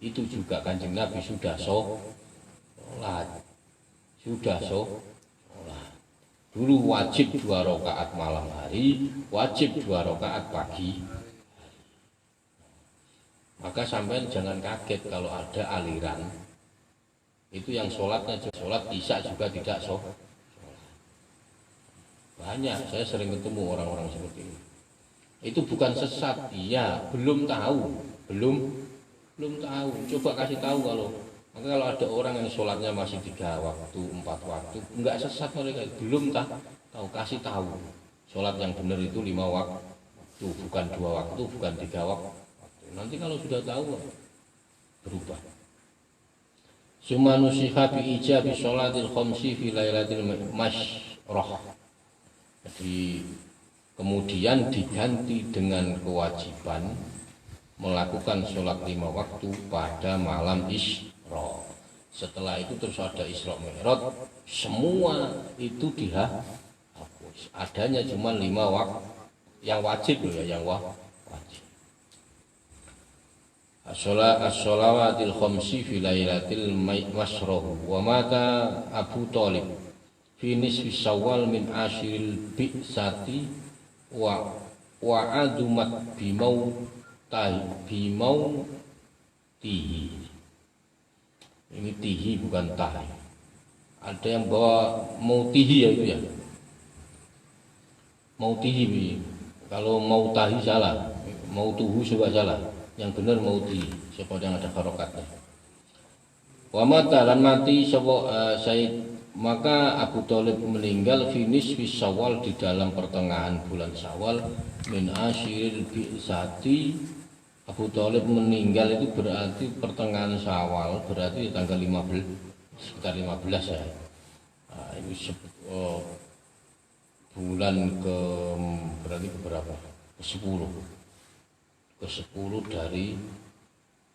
itu juga Kanjeng Nabi sudah sholat, dulu wajib 2 rakaat malam hari, wajib 2 rakaat pagi. Maka sampai jangan kaget kalau ada aliran itu yang sholatnya sholat isya juga tidak sholat. Banyak, saya sering ketemu orang-orang seperti ini. Itu bukan sesat, iya, belum tahu. Coba kasih tahu kalau ada orang yang sholatnya masih 3 waktu, 4 waktu, enggak sesat mereka, belum tahu, kasih tahu. Sholat yang benar itu 5 waktu, bukan 2 waktu, bukan 3 waktu. Nanti kalau sudah tahu berubah. Summa nusiha bi ijabi sholatil khamsi fi lailatil masyrah. Jadi kemudian diganti dengan kewajiban melakukan sholat 5 waktu pada malam Isra. Setelah itu terus ada Isra Mi'raj, semua itu dihapus. Adanya cuma 5 waktu yang wajib loh ya, yang wajib. As-sholawatil khamsi fi lailatil masyrah. Wa mata Abu Thalib fi nisfi Syawal min ashiril bi'sati wa adumat tihi. Ini tihi bukan tahi. Ada yang bawa mautihi ya itu ya. Mautihi. Kalau mau tahi salah, mautuhu juga salah. Yang benar mauti, siapa yang ada harokatnya. Wa mata lan mati sapa Said, maka Abu Thalib meninggal finis bis Syawal di dalam pertengahan bulan Syawal min asyiril bi'sati Abu Thalib meninggal itu berarti pertengahan Syawal, berarti tanggal 15, sekitar 15 ya. Nah, ini bulan ke berarti ke berapa? Ke-10. Ke-10 dari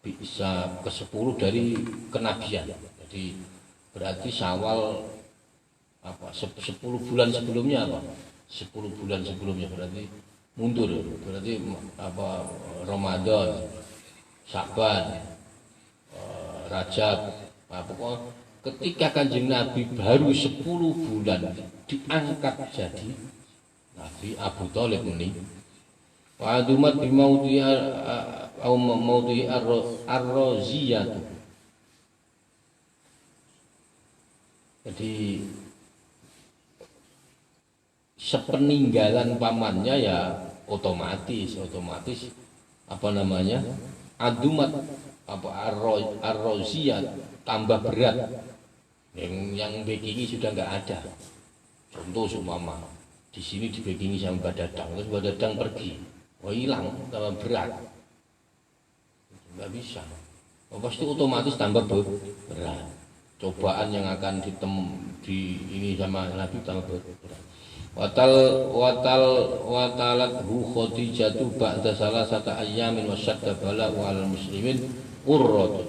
bisa ke-10 dari kenabian. Jadi berarti Syawal apa 10 bulan sebelumnya apa? 10 bulan sebelumnya berarti mundur, berarti apa Ramadan, Sya'ban, Rajab. Nah, pokoknya ketika Kanjeng Nabi baru 10 bulan diangkat jadi Nabi, Abu Thalib meninggal. Wa adumat bi maudi au maudi ar-raziyah. Jadi sepeninggalan pamannya ya otomatis apa namanya adumat apa ar-raziyah tambah berat, yang backingi sudah nggak ada. Contoh seumpama di sini di backingi sama Badadang, terus Badadang pergi, hilang, tambah berat, nggak bisa. Pasti otomatis tambah berat. Cobaan yang akan di ini sama Nabi tambah berat. Watalat hu Khadijatu ba'da salasata ayyamin wa syadda bala'u 'alal muslimin qurrat.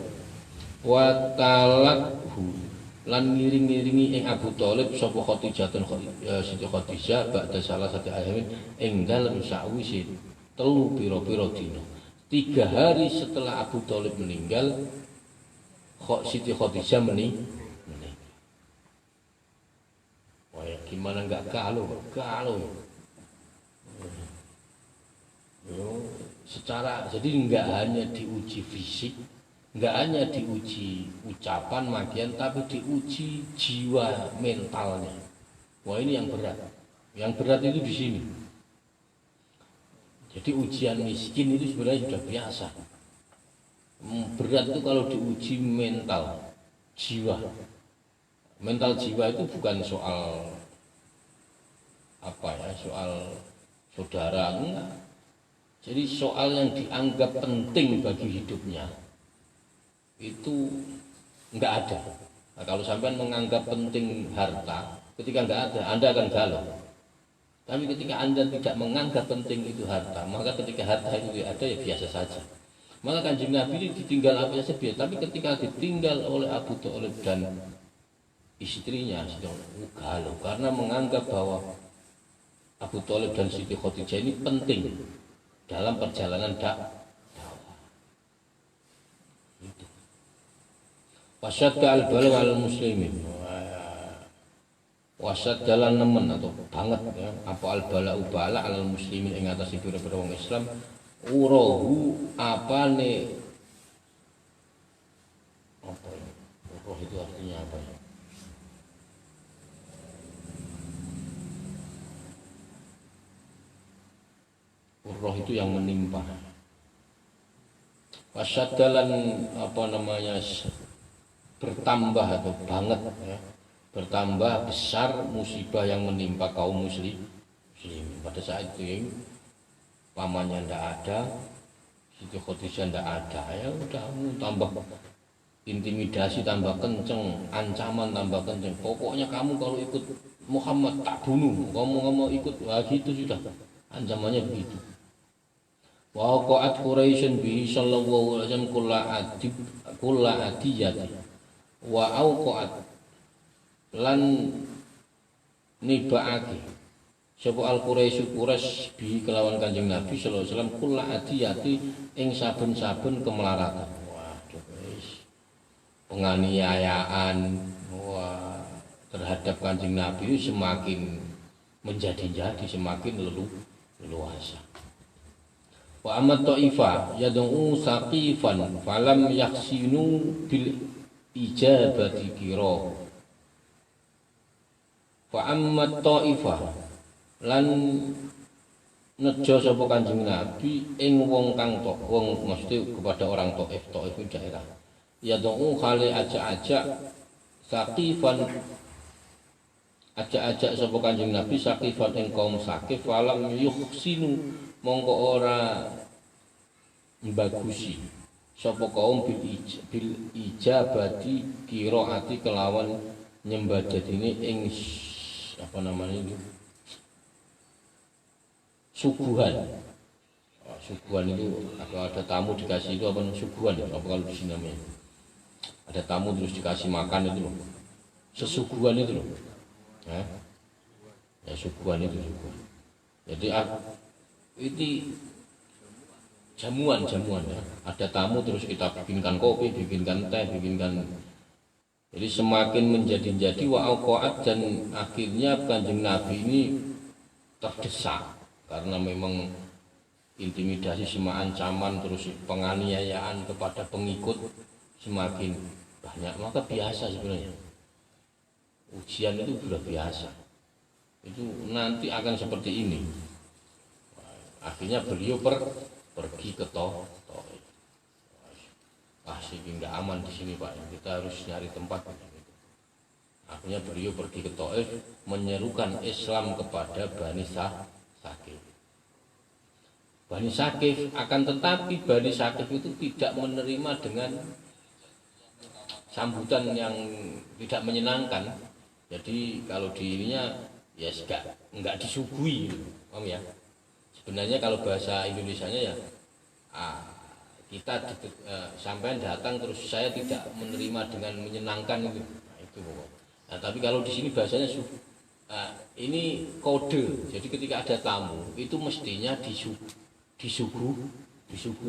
Watalat hu lan ngiring-ngiringi ing Abu Thalib sapa Khadijatun Siti Khadijah ba'da salasati ayyamin ing dalem sakwise 3 pira-pira dina. 3 hari setelah Abu Thalib meninggal, Siti Khadijah meninggal. Wah, ya gimana nggak galau. Secara jadi nggak hanya diuji fisik, nggak hanya diuji ucapan magian, tapi diuji jiwa mentalnya. Wah, ini yang berat. Yang berat itu di sini. Jadi ujian miskin itu sebenarnya sudah biasa. Berat itu kalau diuji mental, jiwa. Mental jiwa itu bukan soal apa ya, soal saudara, enggak. Jadi soal yang dianggap penting bagi hidupnya itu enggak ada. Nah, kalau sampean menganggap penting harta, ketika enggak ada, Anda akan galau. Tapi ketika Anda tidak menganggap penting itu harta, maka ketika harta itu ada ya biasa saja. Maka Kanjeng Nabi ini ditinggal apa saja biasa, tapi ketika ditinggal oleh Abu Thalib dan istrinya sedang galau karena menganggap bahwa Abu Thalib dan Siti Khadijah ini penting dalam perjalanan dakwah. Wasyadda al-bala al muslimin. Wasyadda lan nemen atau banget ya, apa al-bala ubala al muslimin ing atas pira-pira wong Islam urahu apane apa ya? Urah itu artinya apa ya? Urah itu yang menimpa. Wasyadalan apa namanya bertambah atau banget ya, bertambah besar musibah yang menimpa kaum muslim pada saat itu. Pamannya ndak ada, Siti Khadijah ndak ada, ya udah tambah intimidasi tambah kenceng, ancaman tambah kenceng. Pokoknya kamu kalau ikut Muhammad tak bunuh, kamu mau ikut, wah gitu sudah, ancamannya begitu. Wa qa'at Quraisy bihi sallallahu alaihi wasallam kulla adiyati wa auqat lan nibaake sapa al-Quraisy bi kelawan Kanjeng Nabi sallallahu alaihi wasallam kulla adiyati ing saben-saben kemelaratan. Waduh wis penganiayaan terhadap Kanjeng Nabi itu semakin menjadi-jadi, semakin leluasa. Wa amat ta'ifa yad'u saqifan falam yaksinu bil ijabati kira. Fa amat ta'ifa lan nejo sapa Kanjeng Nabi ing wong kang tok, wong mesti kepada orang Taif itu daerah. Yad'u khali ajak-ajak saqifan, ajak-ajak sapa Kanjeng Nabi saqifan ing kaum Saqif falam yuhsinu mongko ora mbagusi sapa kaum bil ijabati qiraati kelawan nyembadadine ing apa namanya itu suguhan. Suguhan itu kalau ada tamu dikasih itu apa suguhan ya? Apa kalau di sini namanya? Ada tamu terus dikasih makan itu loh. Sesuguhan itu loh. Ya suguhan itu suguhan. Jadi ini jamuan ya. Ada tamu terus kita bikinkan kopi, bikinkan teh, bikinkan. Jadi semakin menjadi wa auqaat dan akhirnya Kanjeng Nabi ini terdesak karena memang intimidasi sama ancaman terus penganiayaan kepada pengikut semakin banyak, maka biasa sebenarnya ujian itu sudah biasa, itu nanti akan seperti ini. Akhirnya beliau pergi ke Taif. Sehingga nggak aman di sini Pak, kita harus nyari tempat. Akhirnya beliau pergi ke Taif menyerukan Islam kepada Bani Saqif. Bani Saqif, akan tetapi Bani Saqif itu tidak menerima dengan sambutan yang tidak menyenangkan. Jadi kalau di ininya ya enggak disuguhi, paham ya? Sebenarnya kalau bahasa Indonesianya ya kita sampai datang terus saya tidak menerima dengan menyenangkan itu. Nah, itu pokok. Nah, tapi kalau di sini bahasanya ini kode. Jadi ketika ada tamu itu mestinya disuguhi.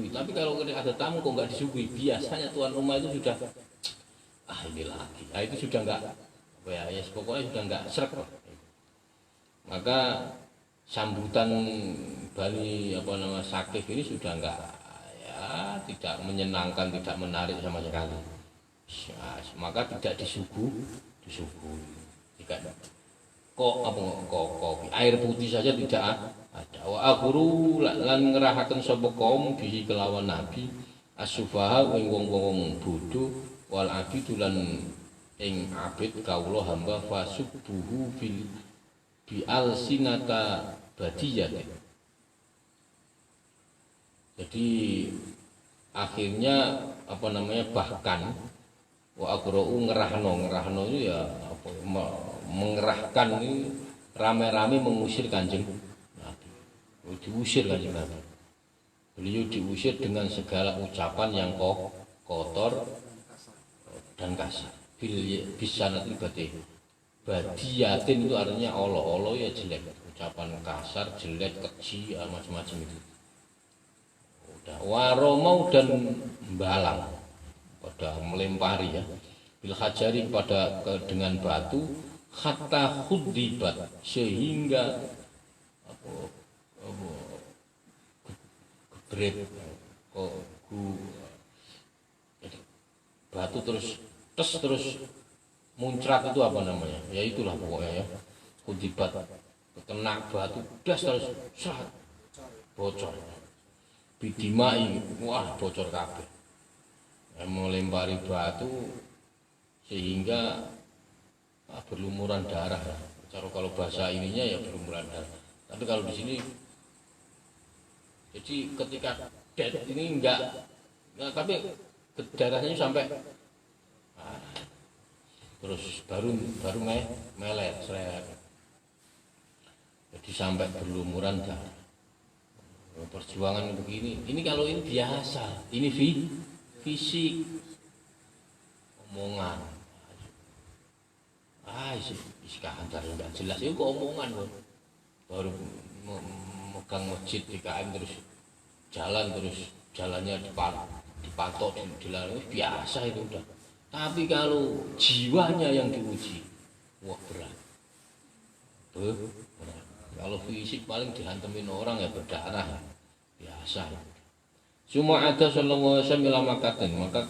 Tapi kalau ada tamu kok nggak disuguhi, biasanya tuan rumah itu sudah ini lagi. Nah, itu sudah enggak ya pokoknya sudah enggak srek. Maka sambutan Bani Saqif ini sudah enggak tidak menyenangkan, tidak menarik sama sekali. Maka tidak disuguhi. Tidak kopi air putih saja tidak ada. Wa akhuru lan ngerahaken sapa kaum bihi kelawan Nabi as-sufaha ing wong-wong bodho wal abid lan ing abid kawula hamba fasubbuhu bi alsinata badiyah. Jadi akhirnya bahkan wa akra'u ngerahno itu ya mengerahkan ini rame-rame mengusir Kanjeng Nabi. Diusir Kanjeng Nabi. Beliau diusir dengan segala ucapan yang kotor dan kasar. Bisa nanti badiyatin itu artinya Allah ya jelek, ucapan kasar, jelek, keji, macam-macam itu. Waromau dan balang pada melempari ya bil hajari dengan batu hatta khudibat sehingga gebret batu terus muncrat itu apa namanya ya itulah pokoknya ya khudibat kena batu das terus bocor bidimai, wah bocor kabeh. Melempari batu sehingga berlumuran darah. Kalau bahasa ininya ya berlumuran darah. Tapi kalau di sini, jadi ketika dead ini enggak tapi darahnya sampai terus baru melet, jadi sampai berlumuran darah. Perjuangan begini, ini kalau ini biasa, ini fisik, omongan, iskandar nggak jelas itu kok omongan loh, baru megang masjid di KM terus jalannya dipatok dilarang biasa itu udah. Tapi kalau jiwanya yang diuji, wah berat. Kalau fisik paling dihantemin orang ya berdarah biasa. Cuma ada sallallahu alaihi wasallam makaten maka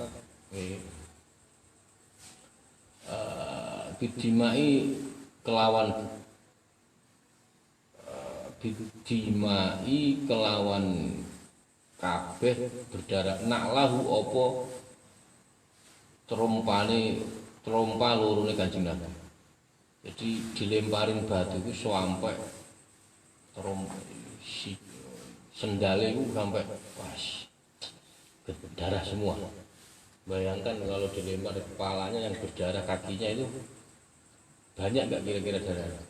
bidimai kelawan kabeh berdarah naklahu apa trompa lorone Kanjeng Nabi. Jadi dilemparin batu itu sampai sendale itu sampai pas berdarah semua. Bayangkan kalau dilempar kepalanya yang berdarah, kakinya itu banyak nggak kira-kira darahnya?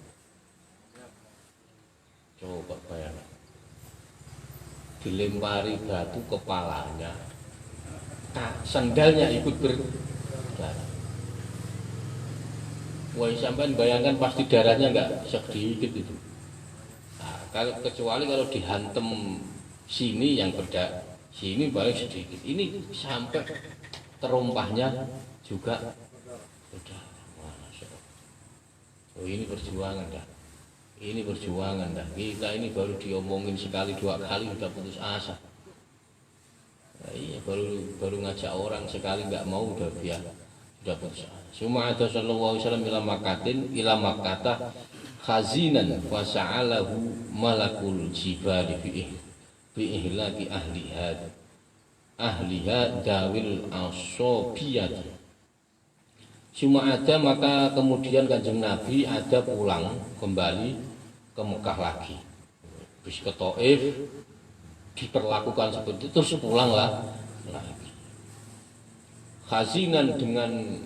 Coba bayangkan. Dilempari batu kepalanya, sandalnya ikut berdarah. Wah, sampai bayangkan pasti darahnya nggak sedikit itu. Nah, kecuali kalau dihantam sini yang berdarah, sini paling sedikit. Ini sampai terumpahnya juga berdarah. Oh, ini perjuangan dah. Ini perjuangan dah. Kita ini baru diomongin sekali dua kali sudah putus asa. Nah, iya, baru ngajak orang sekali nggak mau udah biar sudah putus asa. Suma ada sallallahu alaihi wasallam ila Makkah khazinan wa sa'alahu malakul jibali fi ihlaki ahliha dawil asobiyat. Suma ada, maka kemudian Kanjeng Nabi ada pulang kembali ke Mekah lagi. Habis ke Taif diperlakukan seperti itu, terus pulanglah lagi. Khazinan dengan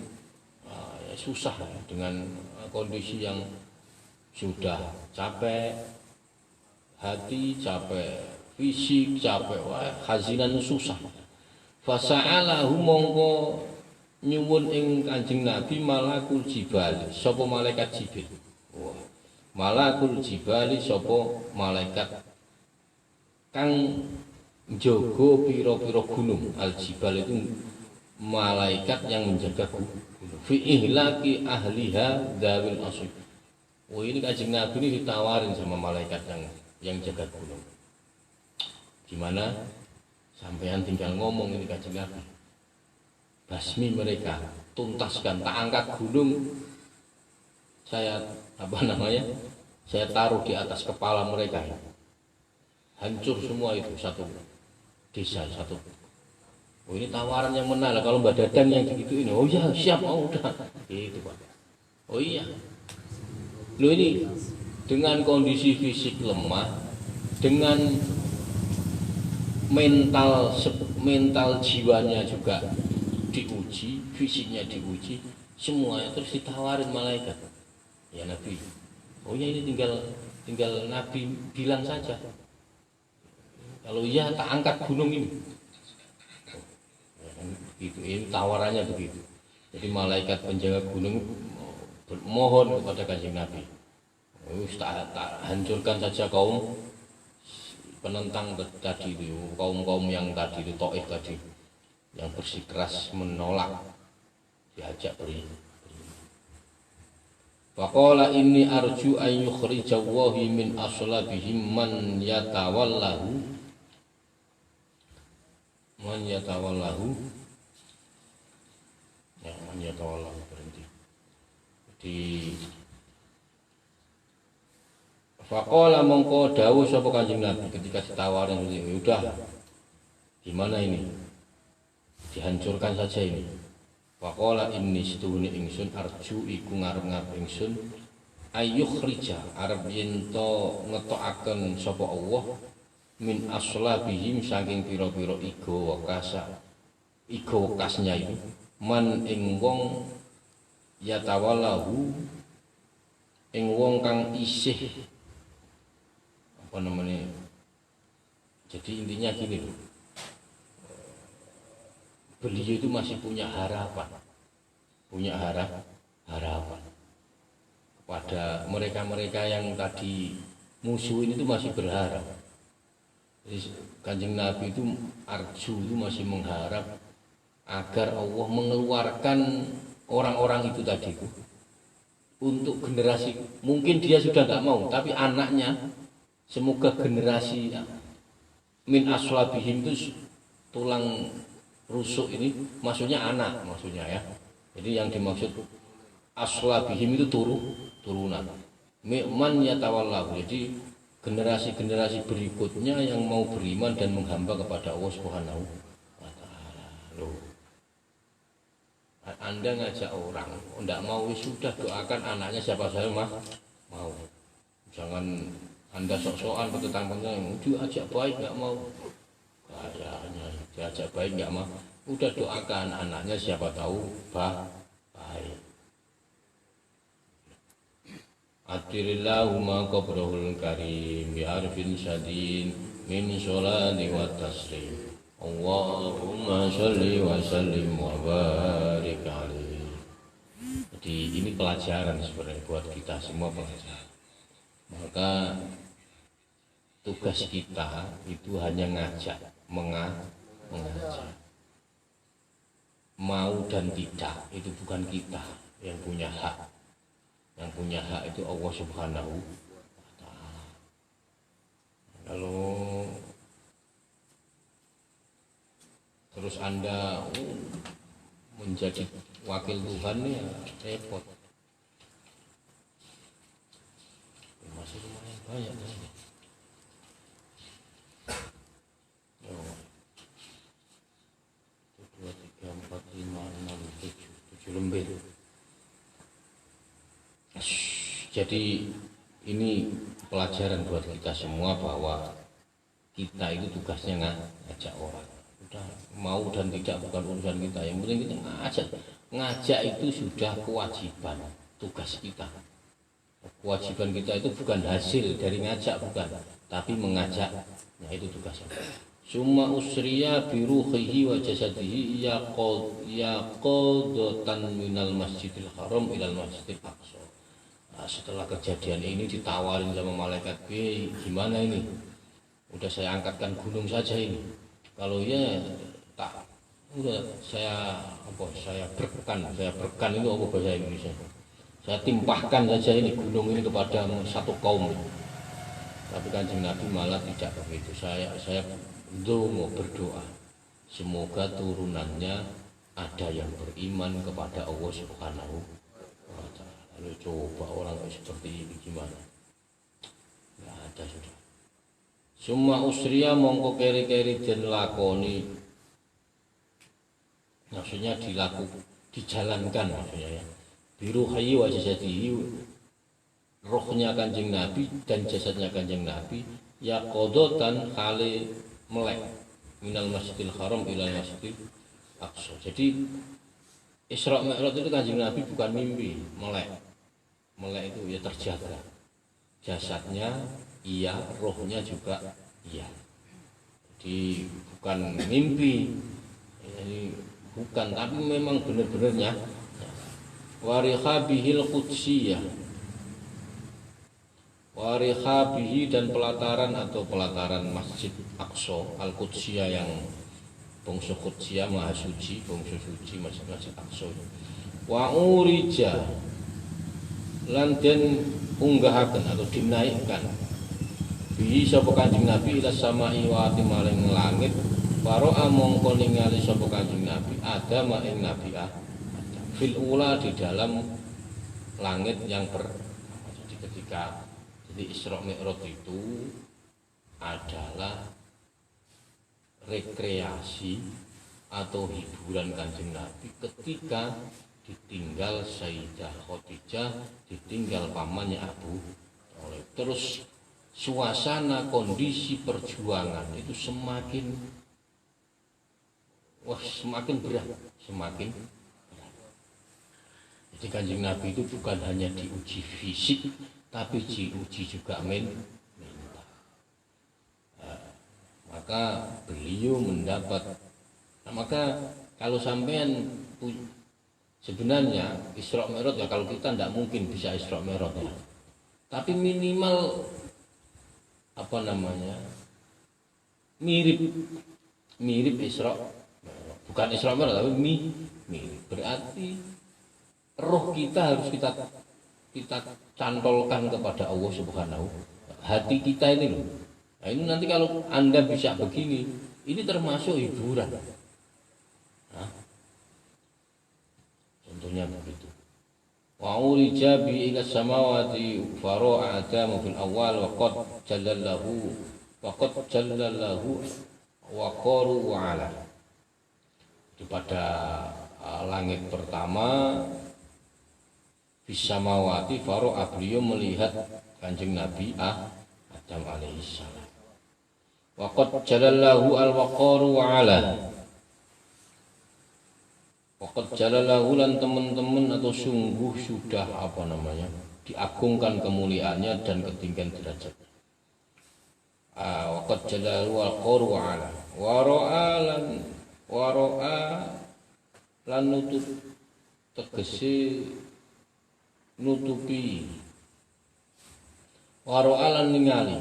susah, dengan kondisi yang sudah capek hati, capek fisik, capek khazinan susah. Fasa'alahu mongko nyuwun ing Kanjeng Nabi malakul jibal, sapa malaikat Jibril. Malakul jibali sapa malaikat kang njaga pira-pira gunung. Al jibal itu malaikat yang menjaga gunung. Fi ihlaki ahliha dawil asib. Oh, ini Kanjeng Nabi ini ditawarin sama malaikat yang jaga gunung. Gimana? Sampean tinggal ngomong ini Kanjeng Nabi. Basmi mereka, tuntaskan, tak angkat gunung. Saya saya taruh di atas kepala mereka. Hancur semua itu satu desa satu. Oh, ini tawaran yang menarik. Kalau Mbak Dadang yang begitu ini, oh ya siap, oh udah, itu Pak. Oh iya, lo ini dengan kondisi fisik lemah, dengan mental jiwanya juga diuji, fisiknya diuji, semuanya terus ditawarin malaikat. Ya Nabi, oh ya ini tinggal Nabi bilang saja. Kalau iya tak angkat gunung ini. Begitu, ini tawarannya begitu. Jadi malaikat penjaga gunung mohon kepada Kanjeng Nabi, tak hancurkan saja kaum penentang tadi itu, kaum yang tadi itu Taif tadi, yang bersikeras menolak, diajak beri. Faqala inni arju an yukhrijallahi min aslabihim man yatawallahu ya, man yatawallahu berhenti di faqala mongko dawuh sapa Kanjeng Nabi ketika ditawarin, udah gimana ini, dihancurkan saja ini. Faqala inni setuhune ingsun arju iku ngarep-ngarep ingsun ayyukhrija arep yen to ngetokaken sapa Allah min aslabihim saking pira-pira iga wakasnya itu man ing wong yatawallahu ing wong kang isih apa namanya. Jadi intinya gini loh, beliau itu masih punya harapan kepada mereka-mereka yang tadi musuhin itu, masih berharap. Jadi Kanjeng Nabi itu arju itu masih mengharap agar Allah mengeluarkan orang-orang itu tadi itu untuk generasi, mungkin dia sudah nggak mau, tapi anaknya, semoga generasi min aslabihim itu tulang rusuk ini, maksudnya anak maksudnya ya. Jadi yang dimaksud aslabihim itu turunan. Man yatawallahu, jadi generasi-generasi berikutnya yang mau beriman dan menghamba kepada Allah Subhanahu wa taala. Loh, Anda ngajak orang, enggak mau, sudah doakan anaknya siapa saja mau. Jangan Anda sok-sokan petentang-petentang, diajak baik enggak mau. Kayaknya diajak baik nggak mah. Udah doakan anaknya siapa tahu baik. Atirillahumma qabrahul karim bi arfin syadin min sholati wa taslim. Allahumma sholli wa sallim wa barik alaihi. Jadi ini pelajaran sebenarnya buat kita semua pelajaran. Maka tugas kita itu hanya ngajak, mengajak. Mau dan tidak itu bukan kita yang punya hak. Yang punya hak itu Allah Subhanahu wa Ta'ala. Kalau terus Anda menjadi wakil Tuhan ya repot. Masih lumayan banyak nih. Yo. 2, 3, 4, 5, 6, 7 lembar. Jadi ini pelajaran buat kita semua bahwa kita itu tugasnya ngajak orang. Udah mau dan tidak bukan urusan kita, yang penting kita ngajak itu sudah kewajiban, tugas kita. Kewajiban kita itu bukan hasil dari ngajak, bukan, tapi mengajak, nah itu tugasnya. Summa usriya biruhihi wa jasadihi yaqadatan minal masjidil haram ilal masjidil aqsa. Nah, setelah kejadian ini ditawarin sama malaikat, gimana ini? Udah saya angkatkan gunung saja ini. Kalau ya tak, udah saya berkan itu apa bahasa Indonesia? Saya timpahkan saja ini gunung ini kepada satu kaum. Tapi Kanjeng Nabi malah tidak begitu. Saya berdoa semoga turunannya ada yang beriman kepada Allah Subhanahu wa Ta'ala. Lalu coba orang seperti ini gimana? Nggak ada sudah. Summa usriya mongko keri-keri den lakoni. Maksudnya dijalankan maksudnya ya. Biruhi wa jasadihi, rohnya Kanjeng Nabi dan jasadnya Kanjeng Nabi ya qadatan kali melek minal masjidil haram ilal masjidil aqsa. Jadi Isra Mi'raj itu Kanjeng Nabi bukan mimpi, melek itu ya terjaga. Jasadnya iya, rohnya juga iya. Jadi bukan mimpi, ini bukan, tapi memang benar-benarnya. Warihabihil qudsiyah, warihabihi dan pelataran atau pelataran Masjid Aqsa Al-Qudsiyah yang bangsa Qudsiyah maha suci, bangsa suci Masjid Aqsa. Wa urija lan den unggahaken atau dinaikkan bihi sapa Kanjeng Nabi ila samai wa timaring langit. Faro'a mongko ningali sapa Kanjeng Nabi Adam ing Nabi fil ula di dalam langit yang jadi ketika jadi Isra Mi'raj itu adalah rekreasi atau hiburan Kanjeng Nabi ketika ditinggal Sayyidah Khadijah, ditinggal pamannya Abu Thalib. Terus suasana kondisi perjuangan itu semakin berat. Jadi Kanjeng Nabi itu bukan hanya diuji fisik, tapi diuji juga mental. Maka beliau mendapat. Maka kalau sampean sebenarnya Isra Mi'raj ya, kalau kita tidak mungkin bisa Isra Mi'raj ya. Tapi minimal mirip Isra, bukan Isra Mi'raj tapi mirip. Berarti roh kita harus kita cantolkan kepada Allah Subhanahu. Hati kita ini loh. Nah, ini nanti kalau Anda bisa begini, ini termasuk hiburan. Nah, contohnya begitu. Wa urija bi ila samawati fara'a Adam fil awal wa qad jallallahu wa qaru wa ala. Pada langit pertama bisamawati fara'a, beliau melihat Kanjeng Nabi Adam alaihissalam. Wa qad jalallahu al-waqaru wa ala. Wa qad jalallahu lan teman-teman atau sungguh sudah apa namanya diagungkan kemuliaannya dan ketinggian derajat. Wa qad jalallahu al-waqaru wa ala. Wa ra'a lan nutup tegese nutupi waro alan ningali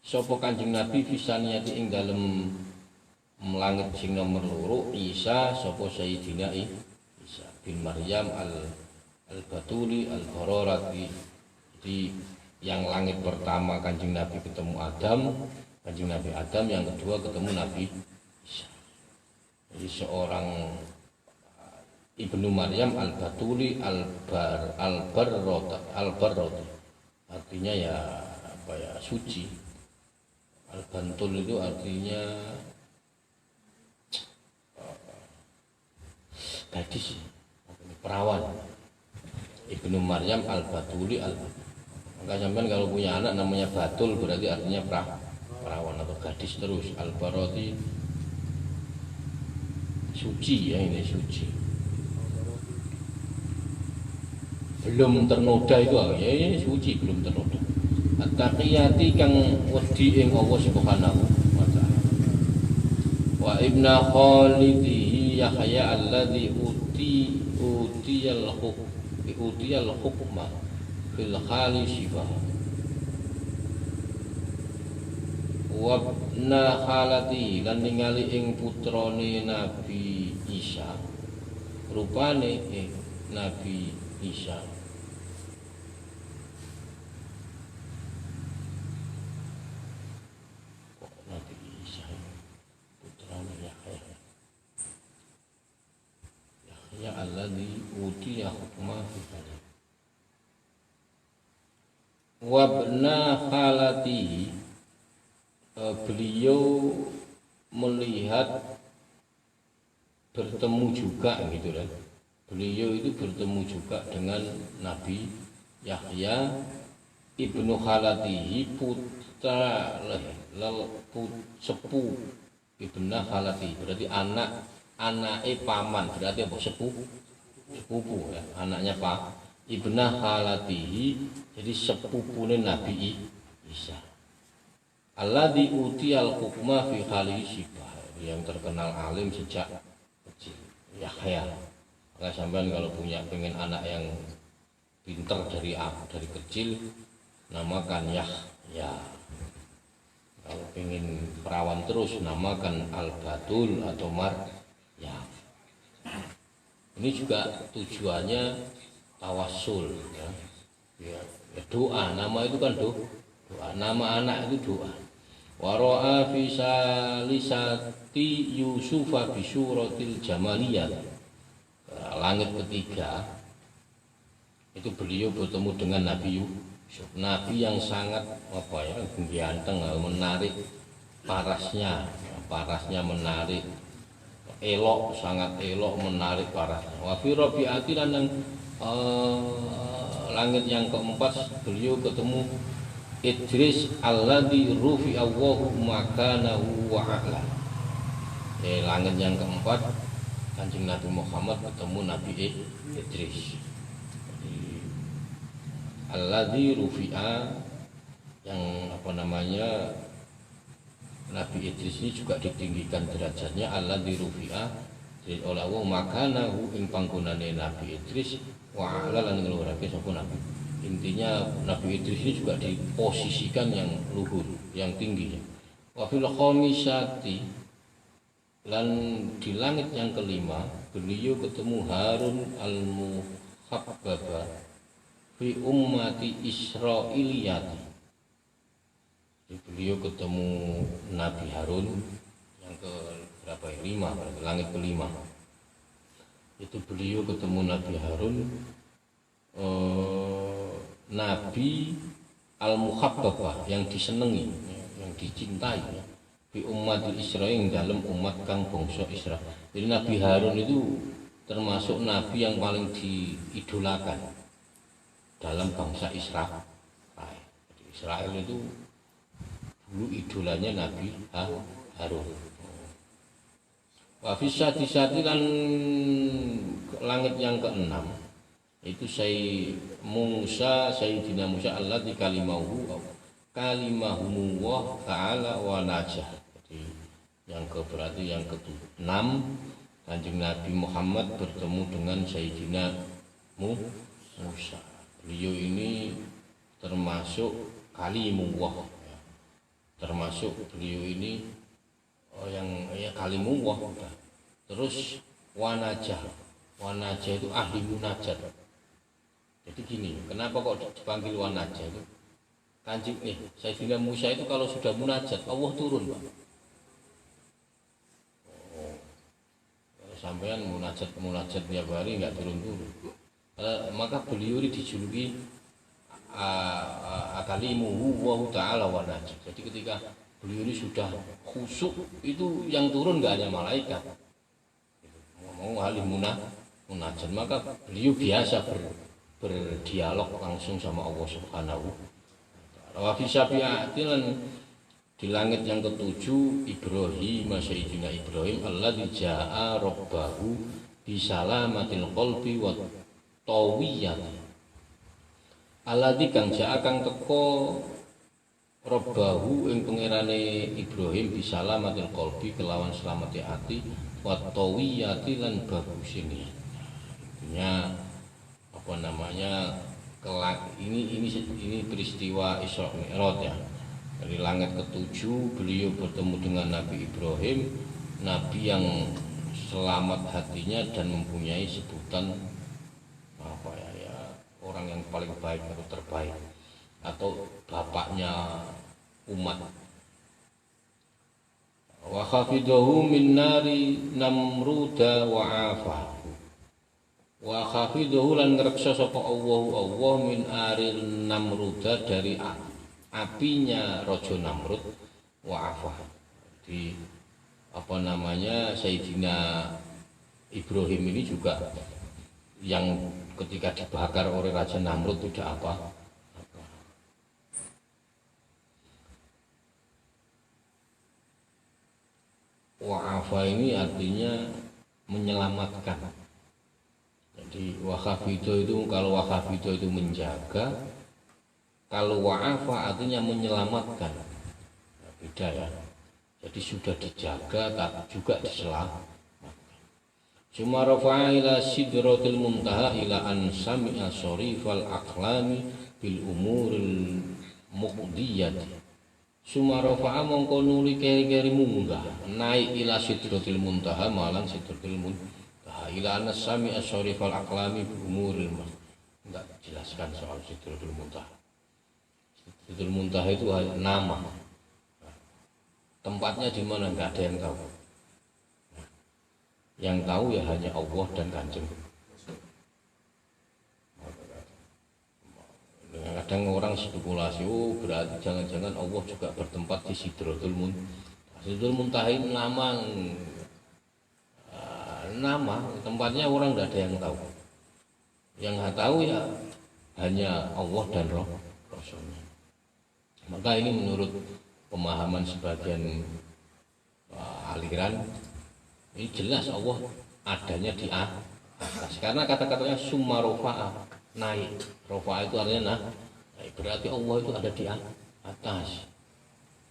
sapa Kanjeng Nabi fisaniyati ing dalem langit sing nomor loro Isa sapa Sayyidina Isa bin Maryam al-Batuli al-Bararati. Jadi yang langit pertama Kanjeng Nabi ketemu Adam, Kanjeng Nabi Adam, yang kedua ketemu Nabi Isa. Jadi seorang Ibnu Maryam al-Batuli al-Barroti. Artinya ya apa ya, suci. Al-Bantul itu artinya gadis, perawan. Ibnu Maryam al-Batuli maka sampean kalau punya anak namanya Batul berarti artinya perawan atau gadis terus. Al-Barroti suci ya, ini suci. Belum ternoda itu ya ini suci, belum ternoda. At-taqiyati kang wedi ing Allah Subhanahu wa taala. Wa ibna khalidihi Yahya alladzi utiyal hukma fil khali sifah. Wa ibna khalati lan ningali ing putrane Nabi Isa. Rupane Nabi Isa Nabi Isa putranya Yahya alladzi utiya hukma fi bani wa ibna khalatihi. Beliau melihat bertemu juga gitu kan. Beliau itu bertemu juga dengan Nabi Yahya ibnu Khalatihi putra sepupu ibnu Khalati, berarti anake paman, berarti apa sepupu ya, anaknya Pak ibnu Khalatihi, jadi sepupune Nabi Isa. Alladzi utiyal hukma fi khalihi sibah, yang terkenal alim sejak kecil, Yahya. Nah, sampean kalau pengen anak yang pinter dari kecil namakan Yahya. Kalau pengen perawan terus namakan Al-Batul atau ya. Ini juga tujuannya tawassul ya. Ya, doa, nama itu kan doa. Nama anak itu doa. Wa ra'a fi salisati Yusufa bi suratil jamaliyah. Langit ketiga itu beliau bertemu dengan Nabi Yusuf, Nabi yang sangat apa ya, ganteng, menarik parasnya menarik, elok, sangat elok, menarik parasnya. Wa fi rabi'ati lan langit yang keempat beliau ketemu Idris alladzi rufi'a Allahu makanahu wa a'la. Langit yang keempat Kanjeng Nabi Muhammad ketemu Nabi Idris. Alladzi rufi'a, yang apa namanya, Nabi Idris ini juga ditinggikan derajatnya. Alladzi rufi'a oleh Allah makanahu ing panggonane Nabi Idris wa ala lan nglurake sapa Nabi. Intinya Nabi Idris ini juga diposisikan yang luhur, yang tinggi. Wa fil khamisati, dan di langit yang kelima beliau ketemu Harun al-Muhabbaba fi ummati Israiliyati. Beliau ketemu Nabi Harun yang ke berapa ya? 5, langit kelima. Itu beliau ketemu Nabi Harun, Nabi al-Muhabbaba, yang disenangi, yang dicintai ya. Fi umat Israil, dalam umat kang bangsa Israel. Jadi Nabi Harun itu termasuk nabi yang paling diidolakan dalam bangsa Israel. Israel itu dulu idolanya Nabi Harun. Wa fisati kan langit yang keenam itu Sayyidina Musa allati kalimahu wa ta'ala wa najah. Jadi yang berarti yang ke-6 Kanjeng Nabi Muhammad bertemu dengan Sayyidina Musa. Beliau ini termasuk kalimullah, termasuk beliau ini yang kalimullah. Terus wanajah itu ahli munajat. Jadi gini, kenapa kok dipanggil wanajah itu? Kanjeng Sayyidina Musa itu kalau sudah munajat Allah turun, Pak. Sampean munajat tiap hari nggak turun-turun. Maka beliau ini dijuluki akalimuhu wa ta'ala wa najah. Jadi ketika beliau ini sudah khusyuk itu yang turun nggak hanya malaikat. Ngomong ahli munajat, maka beliau biasa berdialog langsung sama Allah Subhanahu wa ta'ala. Wa fi syafi'atin di langit yang ketujuh Ibrahim, Sayyidina Ibrahim alladzi jaa rabbahu bi salamatil qalbi wa tawiyati. Alladzi kang jaa kang teko rabbahu ing pangerane Ibrahim bi salamatil qalbi kelawan selamate ati wa tawiyati lan bagusine. Artinya apa namanya ini peristiwa Isra Mi'raj ya. Dari langit ketujuh beliau bertemu dengan Nabi Ibrahim, Nabi yang selamat hatinya dan mempunyai sebutan apa ya orang yang paling baik atau terbaik atau bapaknya umat. Wa khafidahu min nari namruda wa afahu. Wa khafidahu lan ngreksa sapa Allah min aril namruda dari apinya Raja Namrud wa afah. Di apa namanya Sayyidina Ibrahim ini juga yang ketika dibakar oleh Raja Namrud tidak apa. Wa afah ini artinya menyelamatkan. Jadi wakhafido itu kalau wakhafido itu menjaga, kalau wa'afa artinya menyelamatkan. Nah, beda ya. Jadi sudah dijaga tapi juga diselamatkan. Summa rafa'a ila sidratil muntaha ila an sami'a sharifal aqlami bil umuril muqdiyati. Summa rafa'a mongko nuli keri-keri munggah naik ila sidratil muntaha malang sidratil muntaha ila an sami'a sharifal aqlami bil umuril muqdiyati. Enggak jelaskan soal sidratil muntaha. Sidratul Muntaha itu nama, tempatnya di mana nggak ada yang tahu. Yang tahu ya hanya Allah dan Kanjeng. Kadang orang spekulasi, berarti jangan-jangan Allah juga bertempat di Sidratul Muntaha. Sidratul Muntaha itu nama, tempatnya orang nggak ada yang tahu. Yang nggak tahu ya hanya Allah dan Rasulnya. Maka ini menurut pemahaman sebagian aliran ini jelas Allah adanya di atas karena kata-katanya summa rofa'a naik. Rofa'a itu artinya naik, berarti Allah itu ada di atas.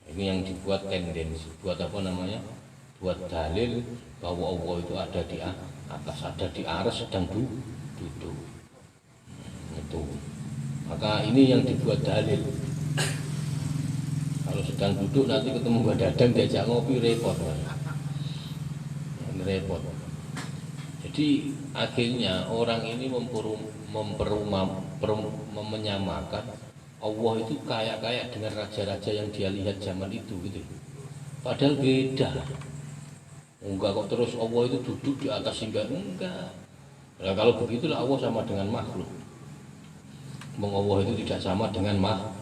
Ini yang dibuat tendensi, buat apa namanya, buat dalil bahwa Allah itu ada di atas, ada di aras sedang duduk. Itu maka ini yang dibuat dalil. Kalau sedang duduk nanti ketemu Mbak Dadang diajak ngopi repot. Repot. Jadi akhirnya orang ini menyamakan Allah itu kayak dengan raja-raja yang dia lihat zaman itu gitu. Padahal beda. Enggak kok terus Allah itu duduk di atas enggak. Nah, kalau begitulah Allah sama dengan makhluk. Allah itu tidak sama dengan makhluk.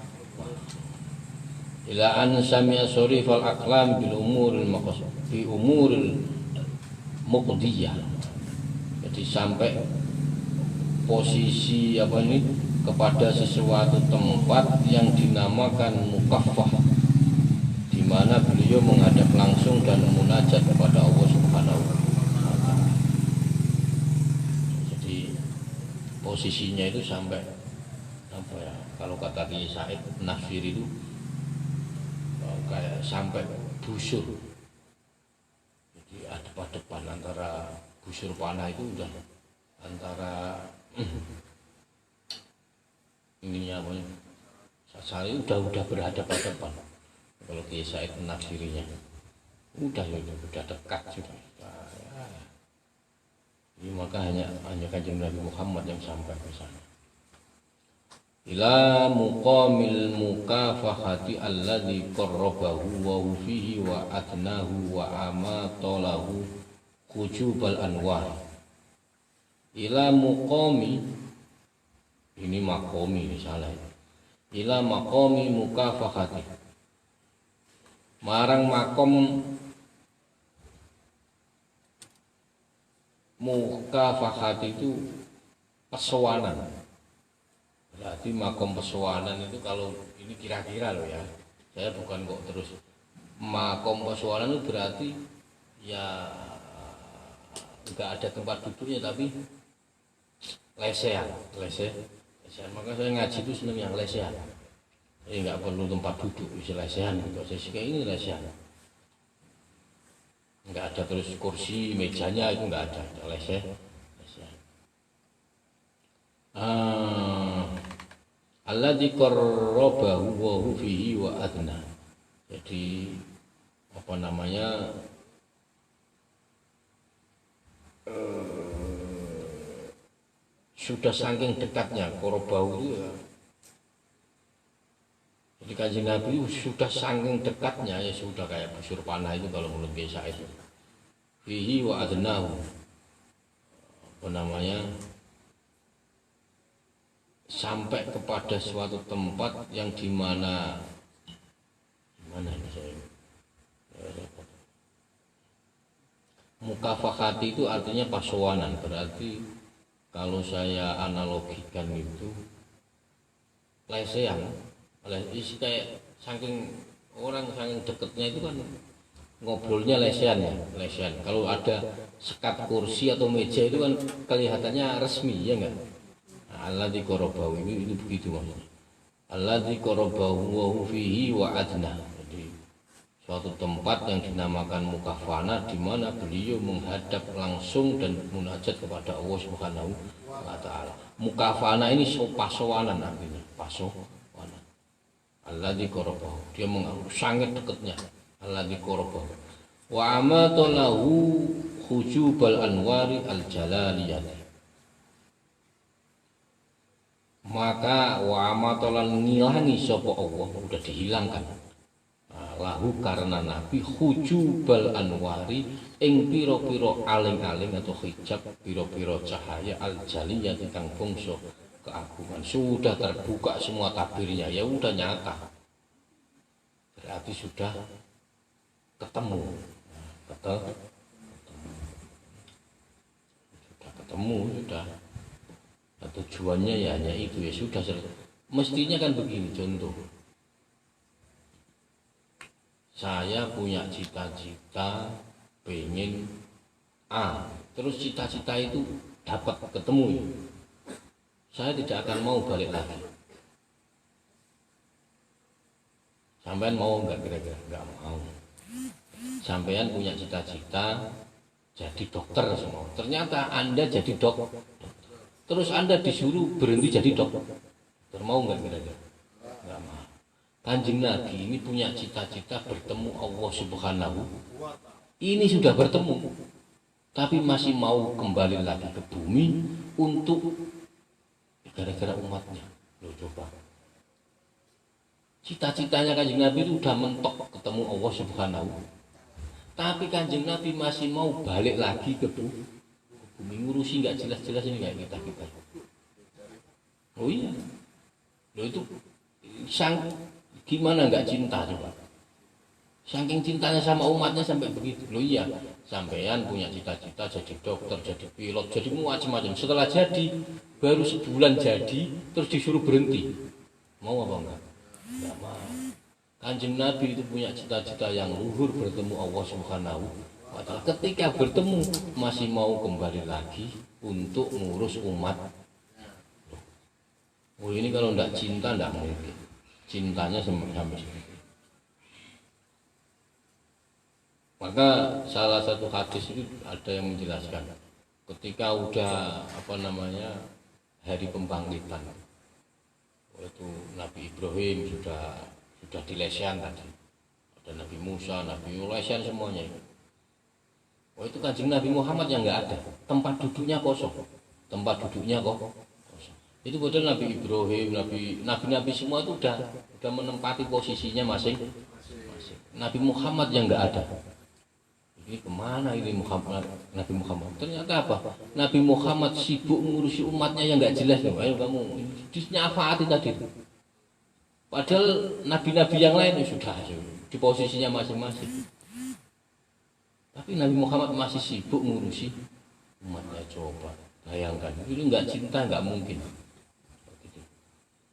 Ila an sami'a sharifal aqlam bil umuril maqsud fi umuril muqdiyah. Jadi sampai posisi apa ini kepada sesuatu tempat yang dinamakan mukaffah mana beliau menghadap langsung dan munajat kepada Allah Subhanahu wa taala. Jadi posisinya itu sampai apa ya? Kalau kata Kiai Said Nafsir itu kayak sampai busur. Jadi adep-adepan antara busur panah itu udah antara ininya apa? Saya udah berhadapan-hadapan. Kalau Kiai Said menafsirinya udah dekat sudah. Jadi maka hanya Kanjeng Nabi Muhammad yang sampai ke sana. Ila muqamil mukafahati alladzi qarrabahu wa fihi wa atnahu wa amatalahu khujubal anwar. Ila muqami, ini makomi ini salah. Ila maqami mukafahati, marang makom mukafahati itu pesowanan. Berarti makom pesowanan itu kalau ini kira-kira loh ya, saya bukan kok terus makom pesowanan itu berarti ya enggak ada tempat duduknya tapi lesehan. Maka saya ngaji itu seneng yang lesehan. Enggak perlu tempat duduk, bisa lesehan gitu. Saya sih kayak ini lesehan. Enggak ada terus kursi, mejanya itu enggak ada lesehan. Alladzi qarrabahu wa fihi wa adna. Jadi apa namanya sudah saking dekatnya qarrabahu itu ya. Jadi Kanjeng Nabi sudah saking dekatnya ya sudah kayak busur panah itu kalau menurut biasa itu. Fihi wa adnahu. Apa namanya? Sampai kepada suatu tempat yang dimana ini saya mukafahati itu artinya pasowanan, berarti kalau saya analogikan itu lesehan, isi kayak saking orang saking deketnya itu kan ngobrolnya lesehan ya, lesehan. Kalau ada sekat kursi atau meja itu kan kelihatannya resmi ya enggak? Alladzi qarrabahu itu begitu maksudnya. Alladzi qarrabahu wa fihi wa adna. Jadi suatu tempat yang dinamakan mukafana di mana beliau menghadap langsung dan munajat kepada Allah Subhanahu wa taala. Mukafana ini pasowanan artinya, pasowanan. Alladzi qarrabahu, dia sangat dekatnya. Alladzi qarrabahu. Wa amatalahu khujubal anwari al jalaliyah. Maka wa amatolan ngilangi sapa Allah udah dihilangkan lahu karena Nabi khujubal anwari ing pira-pira aling-aling atau hijab pira-pira cahaya al jaliyah kang bangsa keagungan sudah terbuka semua tabirnya ya udah nyata berarti sudah ketemu sudah tujuannya ya hanya itu ya sudah mestinya kan begini. Contoh, saya punya cita-cita pengen A, terus cita-cita itu dapat ketemu ya. Saya tidak akan mau balik lagi. Sampean mau nggak kira-kira? Nggak mau. Sampean punya cita-cita jadi dokter semua, ternyata Anda jadi dokter. Terus Anda disuruh berhenti jadi dokter. Mau nggak kira-kira? Nggak mau. Kanjeng Nabi ini punya cita-cita bertemu Allah Subhanahu. Ini sudah bertemu, tapi masih mau kembali lagi ke bumi untuk gara-gara umatnya. Loh coba. Cita-citanya Kanjeng Nabi itu udah mentok ketemu Allah Subhanahu. Tapi Kanjeng Nabi masih mau balik lagi ke bumi. Ngurusi nggak jelas-jelas ini kayak kita. Oh iya, lo itu gimana nggak cinta coba? Saking cintanya sama umatnya sampai begitu. Lo iya, sampean punya cita-cita jadi dokter, jadi pilot, jadi macam-macam. Setelah jadi, baru sebulan jadi, terus disuruh berhenti. Mau apa enggak? Nggak mau. Kanjeng Nabi itu punya cita-cita yang luhur bertemu Allah Subhanahu wa Ta'ala. Ketika bertemu masih mau kembali lagi untuk ngurus umat. Oh ini kalau tidak cinta tidak mungkin. Cintanya sampai seperti. Maka salah satu hadis itu ada yang menjelaskan ketika udah hari pembangkitan, itu Nabi Ibrahim sudah dilesian tadi, ada Nabi Musa, Nabi lesian semuanya itu. Oh itu Kanjeng Nabi Muhammad yang nggak ada, tempat duduknya kosong. Itu padahal Nabi Ibrahim, Nabi semua itu udah menempati posisinya masing. Nabi Muhammad yang nggak ada. Ini kemana ini Nabi Muhammad? Ternyata apa? Nabi Muhammad sibuk ngurusi umatnya yang nggak jelas. Ayo kamu disnyafaati tadi. Padahal nabi-nabi yang lain sudah di posisinya masing-masing. Tapi Nabi Muhammad masih sibuk ngurusi umatnya. Coba bayangkan, itu nggak cinta nggak mungkin.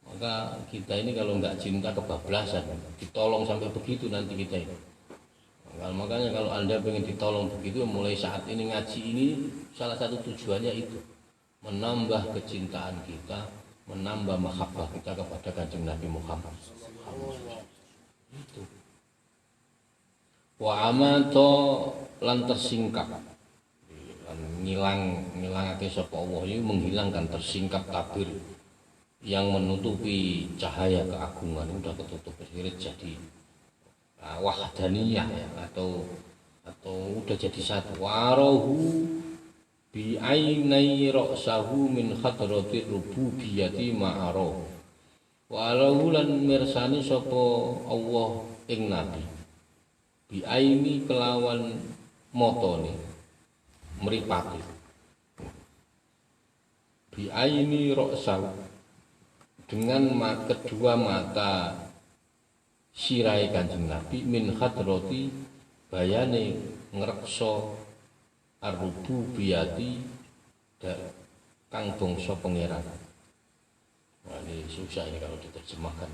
Maka kita ini kalau nggak cinta kebablasan, ditolong sampai begitu nanti kita ini. Makanya kalau Anda pengen ditolong begitu, mulai saat ini ngaji ini salah satu tujuannya itu menambah kecintaan kita, menambah mahabbah kita kepada Kanjeng Nabi Muhammad. Itu. Wa amato lan tersingkap, ngilangake sapa Allah ini menghilangkan, tersingkap tabir yang menutupi cahaya keagungan, udah ketutup jadi wahdaniyah ya, atau udah jadi satu. Warahu bi ainai ra'sahu min khadratir rububiyyati ma'arahu. Warahu lan mirsani sapa Allah ing nabi bi aini kelawan motone mripate, bi aini ra'sahu dengan kedua mata sirai Kanjeng Nabi min khadrati bayane ngrekso ar-rububiyyati kang bangsa pangeran. Nah, ini susah ini kalau diterjemahkan.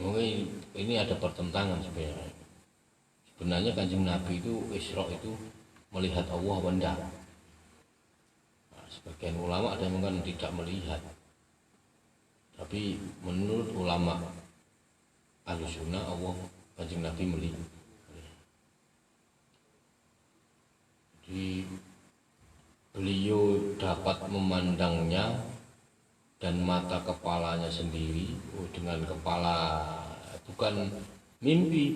Mungkin ini ada pertentangan sebenarnya. Sebenarnya Kanjeng Nabi itu Isra itu melihat Allah benda. Sebagian ulama ada yang mengatakan tidak melihat, tapi menurut ulama Ahlussunnah Allah Kanjeng Nabi melihat. Jadi beliau dapat memandangnya dan mata kepalanya sendiri, dengan kepala, bukan mimpi,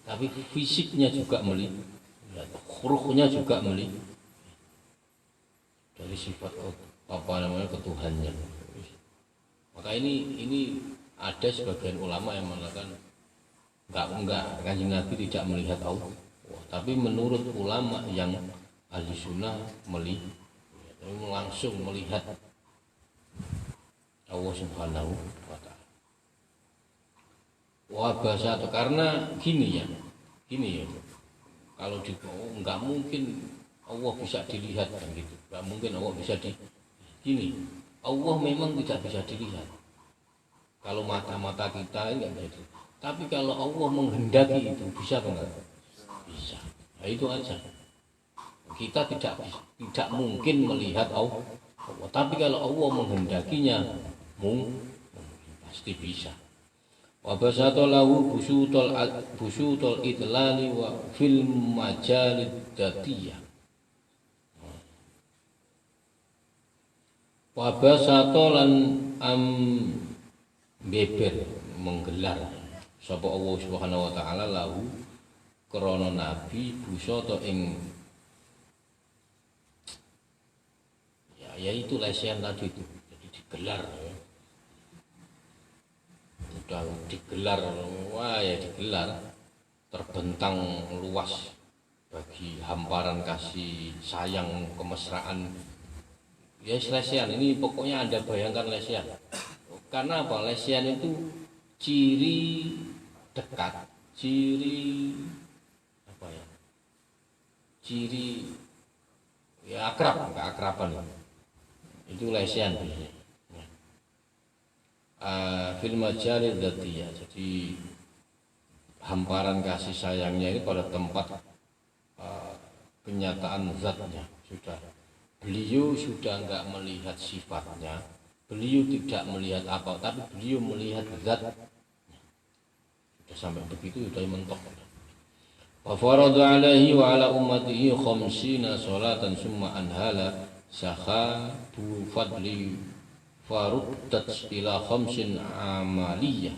tapi fisiknya juga melihat, ruhnya juga melihat. Dari sifat ketuhannya. Maka ini ada sebagian ulama yang mengatakan enggak Kanjeng Nabi tidak melihat Allah. Tapi menurut ulama yang Ahlussunnah melihat, langsung melihat Allah Subhanahu wa Ta'ala. Bahasa itu karena gini ya. Kalau enggak mungkin Allah bisa dilihat kan gitu. Enggak mungkin Allah bisa gini. Allah memang tidak bisa dilihat. Kalau mata-mata kita enggak bisa. Tapi kalau Allah menghendaki itu bisa enggak? Bisa. Nah, itu aja. Kita tidak mungkin melihat Allah. Tapi kalau Allah menghendakinya pasti bisa. Wa basata lahu busutul idlali wa fil majalid datiyah. Wabasatolan beber menggelar sapa Allah Subhanahu wa Ta'ala lahu krana nabi busata ing yaitu lesian tadi itu, jadi digelar ya. Udah digelar, digelar terbentang luas bagi hamparan kasih sayang kemesraan. Ya lesian ini pokoknya Anda bayangkan lesian. Karena apa? Lesian itu ciri dekat, ciri akrab, keakraban. Itu lesian biasanya. fil majalil dzatiyah. Jadi hamparan kasih sayangnya ini pada tempat kenyataan zatnya. Sudah beliau sudah enggak melihat sifatnya, beliau tidak melihat apa, tapi beliau melihat zat. Sudah sampai begitu sudah mentok. Wa farada alaihi wa ala ummatihi khamsina salatan summa anhala sakhabu fadli faruddat ila khamsin amaliyah.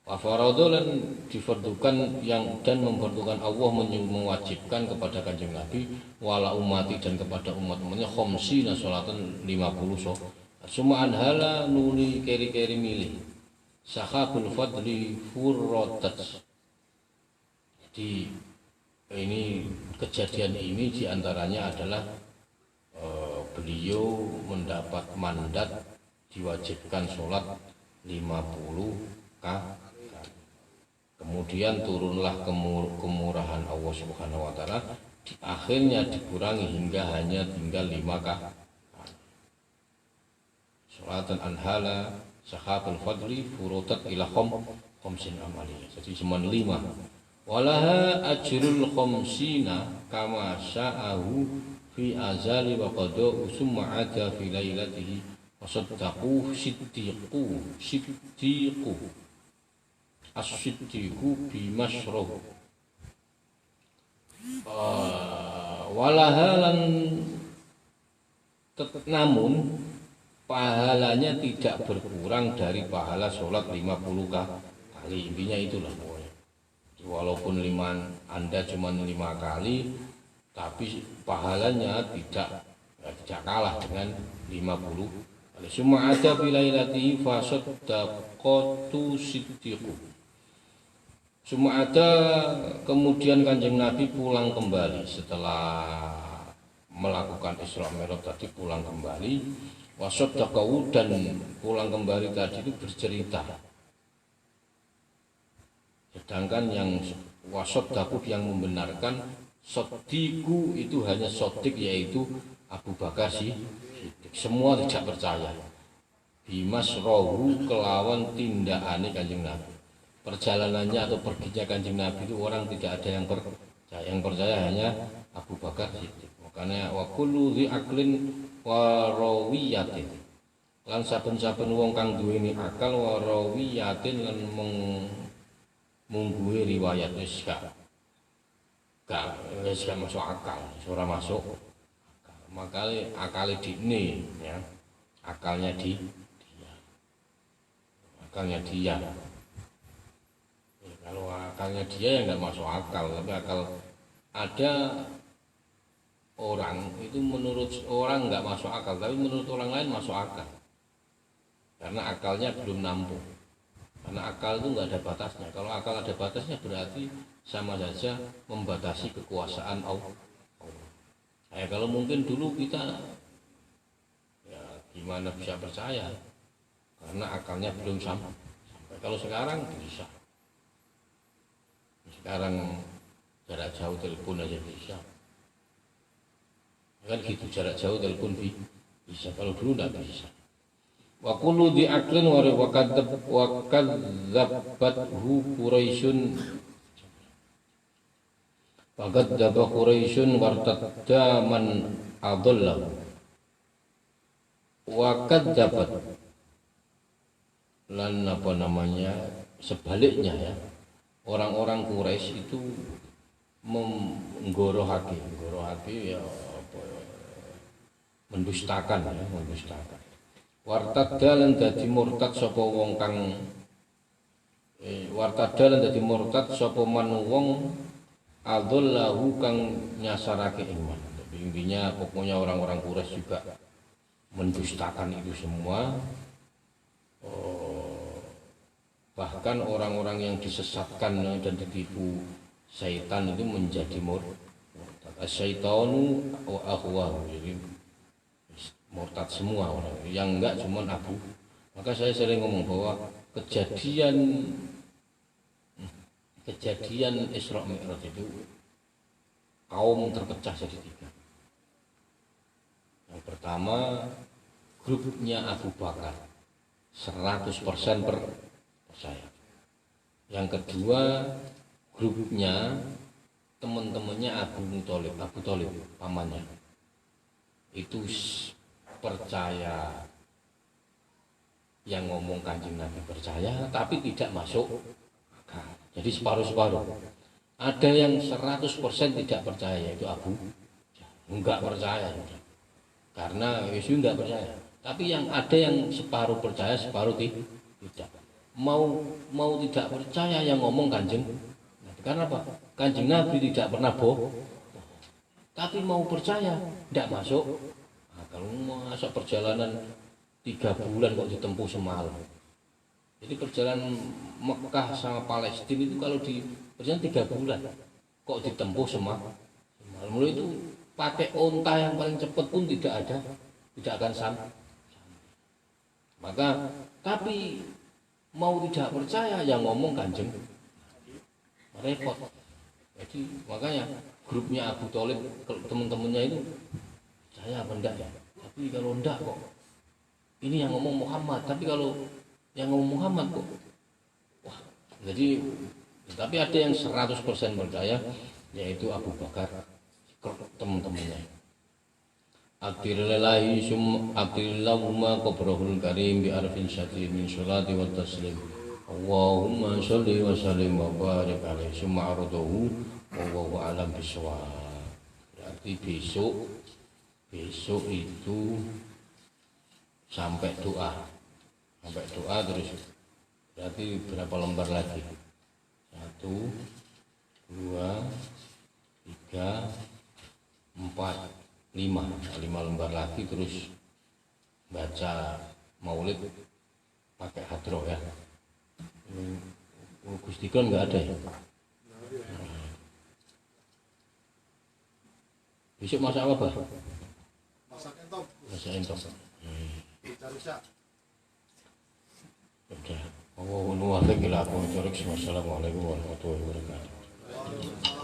Wa farada lan difardukan yang dan memfardukan Allah mewajibkan kepada Kanjeng Nabi wala ummati dan kepada umat-umatnya khamsina salatan 50 salat. Summa anhala nuli keri-keri milih sakhabul fadli furradat. Jadi ini kejadian ini diantaranya adalah beliau mendapat mandat diwajibkan sholat 50 kali. Kemudian turunlah kemurahan Allah Subhanahu wa taala, di akhirnya dikurangi hingga hanya tinggal 5 kali. Sholatan anhala sahabul fadli furutat ila khamsin amaliyah. Jadi cuma 5. Walaha ajrul khamsina kama sya'ahu fi azali wa qada'u summa ada fi lailatihi wa saddaqu siddiqu as-siddiqu bi masyruh. Walaha lan namun pahalanya tidak berkurang dari pahala sholat 50 kali. Intinya itulah. Walaupun Anda cuma 5 kali, tapi pahalanya tidak kalah dengan 50 kali. Semua ada bilailatihi fasaddaqatu siddiqu. Semua ada kemudian Kanjeng Nabi pulang kembali setelah melakukan Isra Mi'raj tadi, pulang kembali wasaddaqu, dan pulang kembali tadi itu bercerita. Sedangkan yang wasaddaqu yang membenarkan, sodiku itu hanya sodik, yaitu Abu Bakar Siddiq. Semua tidak percaya. Bimasrohu kelawan tindakane Kanjeng Nabi. Perjalanannya atau perginya Kanjeng Nabi itu orang tidak ada yang percaya. Yang percaya hanya Abu Bakar Siddiq. Makanya wa kullu dzi aqlin wa rawiyatin. Lan saben-saben wong kang duweni akal wa rawiyatin lan mungguhe riwayat wis gak masuk akal, ora masuk akal. Makanya akale dikne ya. Akalnya dia. Ya, kalau akalnya dia ya enggak masuk akal, tapi akal ada orang itu menurut orang enggak masuk akal, tapi menurut orang lain masuk akal. Karena akalnya belum nampung. Karena akal itu nggak ada batasnya. Kalau akal ada batasnya berarti sama saja membatasi kekuasaan Allah. Kalau mungkin dulu kita ya gimana bisa percaya karena akalnya belum sampai. Kalau sekarang bisa. Sekarang jarak jauh telepon aja bisa. Kan gitu, jarak jauh telepon bisa. Kalau dulu nggak bisa. Wa kullu di aklin wa kadzabathu Quraisyun faqadzaba Quraisyun wartadda man adallahu wa kadzabat lan apa namanya sebaliknya ya, orang-orang Quraisy itu menggorohake ya apa, mendustakan. Wartadda lan dadi murtad sapa wong kang wartadda lan dadi murtad sapa man wong adallahu kang nyasarake iman. Intinya pokoknya orang-orang Quraisy juga mendustakan itu semua. Bahkan orang-orang yang disesatkan dan ditipu syaitan itu menjadi murtad. Asyaitanu wa akhwahu, jadi murtad semua orang, yang enggak cuma Abu. Maka saya sering ngomong bahwa kejadian Isra Mi'raj itu kaum terpecah jadi 3. Yang pertama grupnya Abu Bakar 100% percaya. Yang kedua, grupnya teman-temannya Abu Thalib pamannya itu percaya, yang ngomong Kanjeng Nabi percaya tapi tidak masuk akal. Jadi separuh-separuh. Ada yang 100% tidak percaya, yaitu Abu enggak percaya karena Yesus enggak percaya. Tapi yang ada yang separuh percaya, separuh tidak. Mau tidak percaya yang ngomong Kanjeng. Karena apa? Kanjeng Nabi tidak pernah bohong. Tapi mau percaya tidak masuk. Nah, kalau masuk perjalanan 3 bulan kok ditempuh semalam. Jadi perjalanan Mekah sama Palestina itu kalau di perjalanan 3 bulan kok ditempuh semalam. Mulai itu pakai onta yang paling cepat pun tidak akan sampai. Maka tapi mau tidak percaya yang ngomong Kanjeng, repot. Jadi makanya grupnya Abu Thalib, kalau teman-temannya itu saya apa enggak ya? Tapi kalau enggak kok ini yang ngomong Muhammad, tapi kalau yang ngomong Muhammad kok wah. Jadi tapi ada yang 100% percaya, yaitu Abu Bakar, teman-temannya. Aktirlahi aktirlahumma qabrahul karim bi arfin syati min sholati wa taslim. Allahumma sholli wa sallim wa barik alaihi summa arduhu wa huwa alam bisawab. Berarti besok itu sampai doa terus. Berarti berapa lembar lagi? 1, 2, 3, 4, 5 lembar lagi, terus baca maulid pakai hadroh ya. Gusti Kon nggak ada ya? Besok masak apa? Masak entong. Masak entong. Rusak. Udah. Oh, nuwun lagi lah. Assalamualaikum warahmatullahi wabarakatuh.